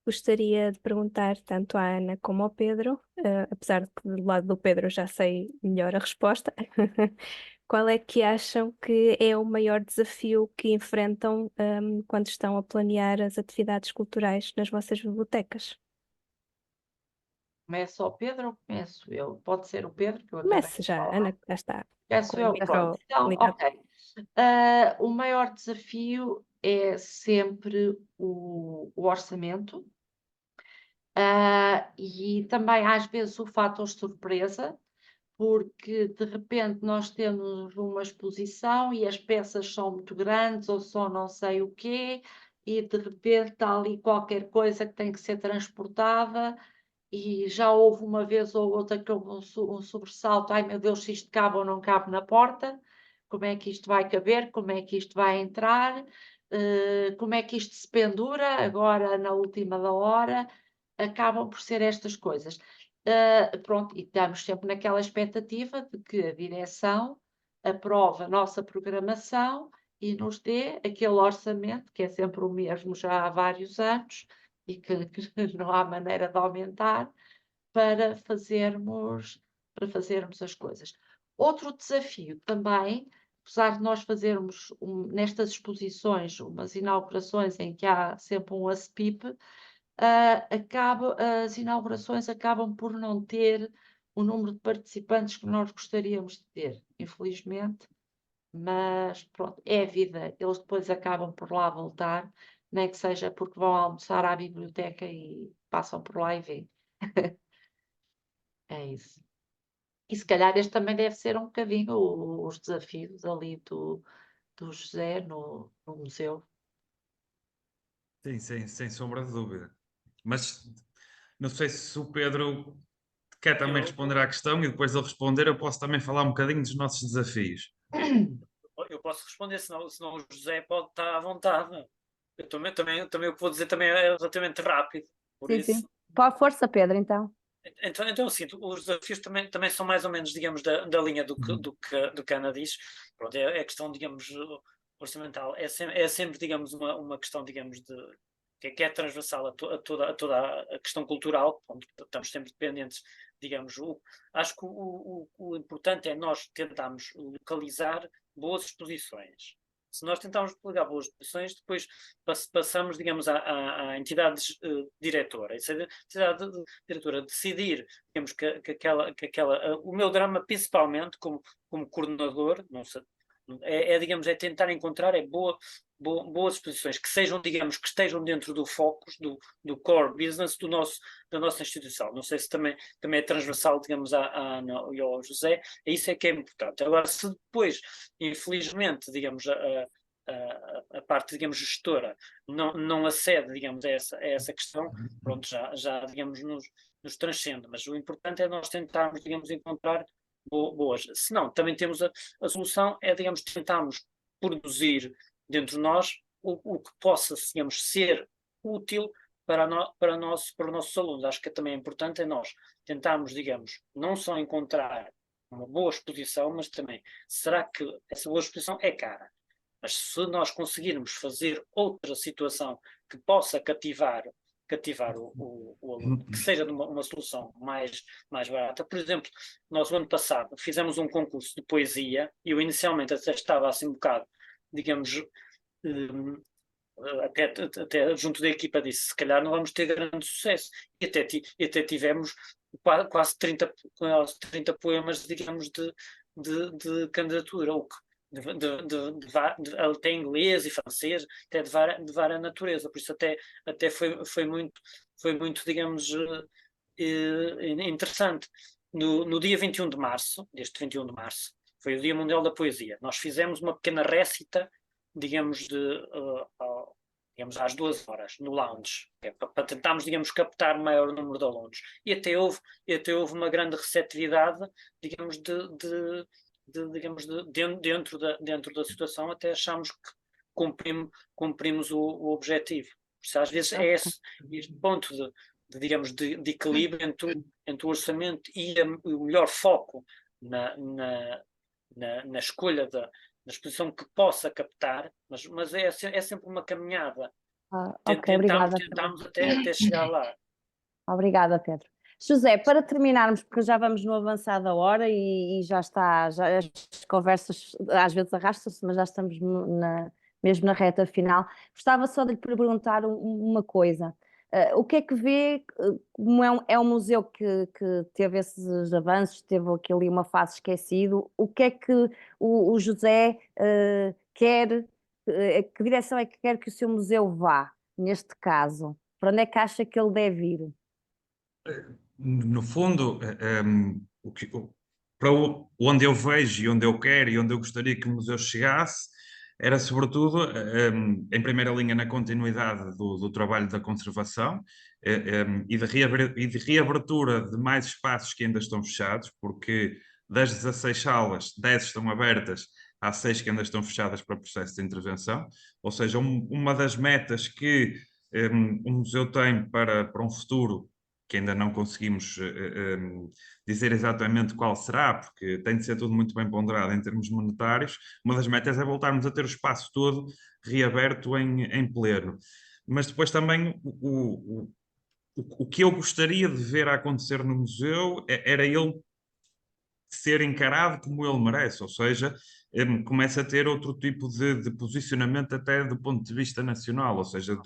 Gostaria de perguntar tanto à Ana como ao Pedro, apesar de que do lado do Pedro já sei melhor a resposta. qual é que acham que é o maior desafio que enfrentam quando estão a planear as atividades culturais nas vossas bibliotecas? Começa o Pedro ou começo eu? Pode ser o Pedro, que eu acabei Comece de já, falar. Ana, já está Começo com o eu, micro pronto. Então, ligado. ok. O maior desafio é sempre o orçamento, e também às vezes o fator surpresa, porque de repente nós temos uma exposição e as peças são muito grandes ou só não sei o quê, e de repente está ali qualquer coisa que tem que ser transportada. E já houve uma vez ou outra que houve um sobressalto, ai meu Deus, se isto cabe ou não cabe na porta, como é que isto vai caber, como é que isto vai entrar, como é que isto se pendura agora na última da hora, acabam por ser estas coisas. Pronto, e estamos sempre naquela expectativa de que a direção aprove a nossa programação e nos dê aquele orçamento, que é sempre o mesmo já há vários anos, e que não há maneira de aumentar para fazermos as coisas. Outro desafio também, apesar de nós fazermos nestas exposições umas inaugurações em que há sempre um ASPIP, as inaugurações acabam por não ter o número de participantes que nós gostaríamos de ter, infelizmente, mas pronto, é a vida, eles depois acabam por lá voltar, nem que seja porque vão almoçar à biblioteca e passam por lá e vêm. É isso. E se calhar este também deve ser um bocadinho os desafios ali do José no museu. Sim, sim, sem sombra de dúvida. Mas não sei se o Pedro quer também responder à questão e depois de ele responder eu posso também falar um bocadinho dos nossos desafios. Eu posso responder, senão o José pode estar à vontade. Eu também o que vou dizer também é relativamente rápido. Por Sim, isso, sim. Qual força, Pedro, então? então assim, os desafios também são mais ou menos, digamos, da linha do que a Ana diz. Pronto, é questão, digamos, orçamental. É sempre digamos, uma questão, digamos, que é transversal a toda a questão cultural. Pronto, estamos sempre dependentes, digamos. Acho que o importante é nós tentarmos localizar boas exposições. Se nós tentarmos pegar boas exposições, depois passamos, digamos, à entidade diretora. E se a entidade diretora decidir, digamos, que aquela o meu drama, principalmente, como coordenador, não sei, digamos, é tentar encontrar boas exposições que sejam, digamos, que estejam dentro do focus, do core business da nossa instituição. Não sei se também é transversal, digamos, à Ana e ao José, isso é que é importante. Agora, se depois, infelizmente, digamos, a parte, digamos, gestora não acede, digamos, a essa questão, pronto, já digamos, nos transcende. Mas o importante é nós tentarmos, digamos, encontrar boas. Se não, também temos a solução, digamos, tentarmos produzir dentro de nós o que possa, digamos, ser útil para os nossos alunos. Acho que também é importante nós tentarmos, digamos, não só encontrar uma boa exposição, mas também, será que essa boa exposição é cara? Mas se nós conseguirmos fazer outra situação que possa cativar o aluno, que seja uma solução mais barata. Por exemplo, nós o ano passado fizemos um concurso de poesia e eu inicialmente até estava assim um bocado, digamos, até junto da equipa disse, se calhar não vamos ter grande sucesso. E até tivemos quase 30 poemas, digamos, de candidatura, o que até inglês e francês, até de várias natureza, por isso até foi muito, digamos, interessante. No dia 21 de março, deste 21 de março, foi o Dia Mundial da Poesia. Nós fizemos uma pequena récita, digamos, digamos, às 2 horas, no lounge, para tentarmos, digamos, captar o maior número de alunos. E até houve uma grande receptividade, digamos, digamos, dentro da situação, até achamos que cumprimos o objetivo. Por isso, às vezes é este ponto digamos, de equilíbrio entre o orçamento e o melhor foco na escolha da exposição que possa captar, mas é sempre uma caminhada. Ok, obrigada. Tentamos até chegar lá. Obrigada, Pedro. José, para terminarmos, porque já vamos no avançado da hora e já está, já, as conversas às vezes arrastam-se, mas já estamos mesmo na reta final. Gostava só de lhe perguntar uma coisa. O que é que vê, como é um museu que teve esses avanços, teve ali uma fase esquecido, o que é que o José quer, que direção é que quer que o seu museu vá, neste caso? Para onde é que acha que ele deve ir? No fundo, para onde eu vejo e onde eu quero e onde eu gostaria que o museu chegasse, era sobretudo, em primeira linha, na continuidade do trabalho da conservação e de reabertura de mais espaços que ainda estão fechados, porque das 16 salas, 10 estão abertas, há 6 que ainda estão fechadas para processo de intervenção, ou seja, uma das metas que o museu tem para um futuro que ainda não conseguimos dizer exatamente qual será, porque tem de ser tudo muito bem ponderado em termos monetários. Uma das metas é voltarmos a ter o espaço todo reaberto em pleno. Mas depois também o que eu gostaria de ver acontecer no museu era ele ser encarado como ele merece, ou seja, começa a ter outro tipo de posicionamento até do ponto de vista nacional, ou seja,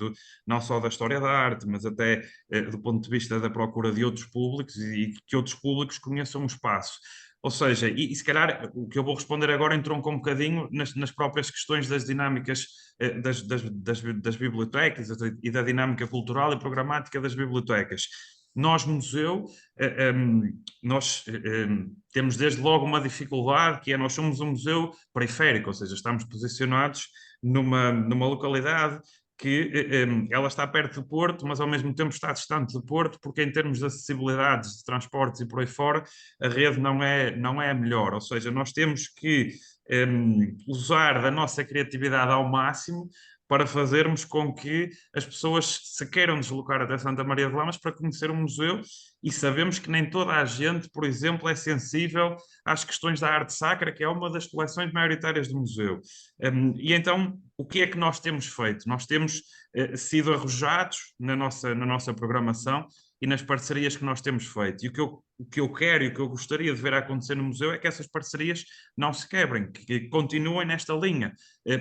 não só da história da arte, mas até do ponto de vista da procura de outros públicos e que outros públicos conheçam o espaço. Ou seja, e se calhar o que eu vou responder agora entronca um bocadinho nas próprias questões das dinâmicas das bibliotecas e da dinâmica cultural e programática das bibliotecas. Nós, museu, nós temos desde logo uma dificuldade, que é nós somos um museu periférico, ou seja, estamos posicionados numa localidade que ela está perto do Porto, mas ao mesmo tempo está distante do Porto, porque em termos de acessibilidades, de transportes e por aí fora, a rede não é a melhor, ou seja, nós temos que usar da nossa criatividade ao máximo para fazermos com que as pessoas se queiram deslocar até Santa Maria de Lamas para conhecer o museu, e sabemos que nem toda a gente, por exemplo, é sensível às questões da arte sacra, que é uma das coleções maioritárias do museu. E então, o que é que nós temos feito? Nós temos sido arrojados na nossa programação e nas parcerias que nós temos feito. E o que eu quero e o que eu gostaria de ver acontecer no museu é que essas parcerias não se quebrem, que continuem nesta linha,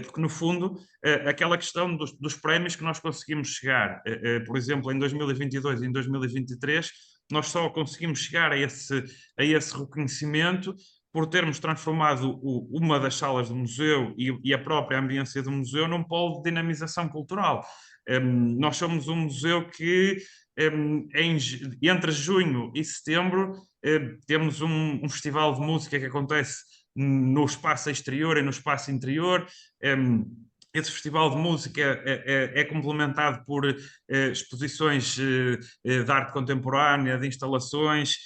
porque no fundo aquela questão dos prémios que nós conseguimos chegar, por exemplo, em 2022 e em 2023, nós só conseguimos chegar a esse reconhecimento por termos transformado uma das salas do museu e a própria ambiência do museu num polo de dinamização cultural. Nós somos um museu que entre junho e setembro temos um festival de música que acontece no espaço exterior e no espaço interior. Esse festival de música é complementado por exposições de arte contemporânea, de instalações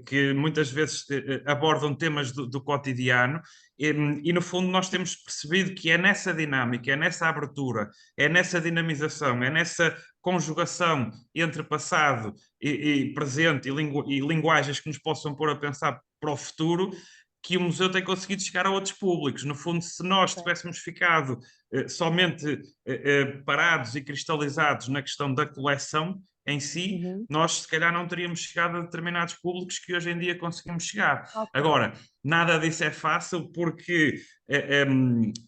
que muitas vezes abordam temas do cotidiano e, no fundo, nós temos percebido que é nessa dinâmica, é nessa abertura, é nessa dinamização, é nessa conjugação entre passado e presente e linguagens que nos possam pôr a pensar para o futuro, que o museu tem conseguido chegar a outros públicos. No fundo, se nós tivéssemos ficado somente parados e cristalizados na questão da coleção em si, nós se calhar não teríamos chegado a determinados públicos que hoje em dia conseguimos chegar. Okay. Agora, nada disso é fácil, porque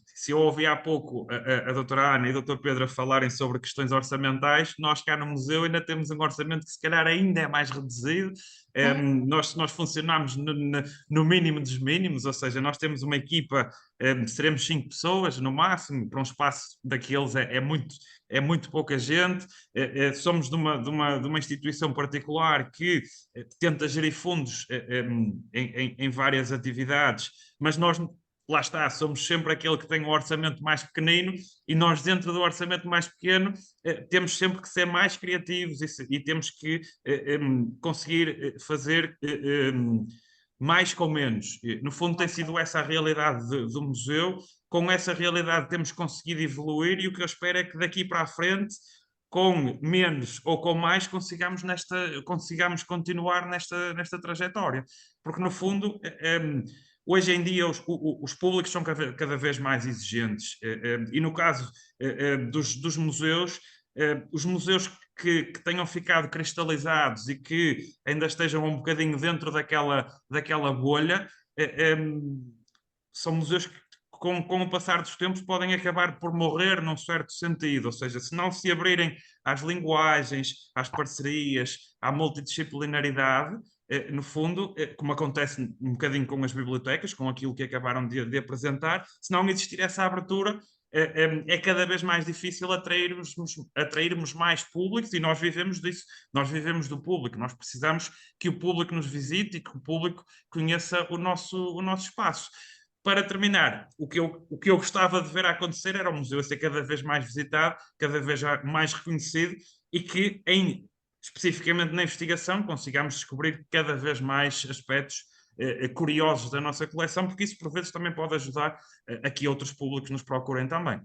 se eu ouvi há pouco a doutora Ana e o doutor Pedro a falarem sobre questões orçamentais, nós cá no museu ainda temos um orçamento que se calhar ainda é mais reduzido. Nós funcionamos no mínimo dos mínimos, ou seja, nós temos uma equipa, seremos 5 pessoas no máximo, para um espaço daqueles é muito pouca gente. Somos de uma instituição particular que tenta gerir fundos em várias atividades, mas nós, lá está, somos sempre aquele que tem um orçamento mais pequenino, e nós, dentro do orçamento mais pequeno, temos sempre que ser mais criativos e temos que conseguir fazer mais com menos. No fundo, tem sido essa a realidade do museu. Com essa realidade temos conseguido evoluir, e o que eu espero é que daqui para a frente, com menos ou com mais, consigamos continuar nesta trajetória. Porque, no fundo, hoje em dia os públicos são cada vez mais exigentes, e no caso dos museus, os museus que tenham ficado cristalizados e que ainda estejam um bocadinho dentro daquela bolha, são museus que, com o passar dos tempos, podem acabar por morrer num certo sentido, ou seja, se não se abrirem às linguagens, às parcerias, à multidisciplinaridade, no fundo, como acontece um bocadinho com as bibliotecas, com aquilo que acabaram de apresentar, se não existir essa abertura, é cada vez mais difícil atrairmos mais públicos, e nós vivemos disso, nós vivemos do público, nós precisamos que o público nos visite e que o público conheça o nosso espaço. Para terminar, o que eu gostava de ver acontecer era o museu a ser cada vez mais visitado, cada vez mais reconhecido, e que, especificamente na investigação, consigamos descobrir cada vez mais aspectos curiosos da nossa coleção, porque isso por vezes também pode ajudar a que outros públicos nos procurem também.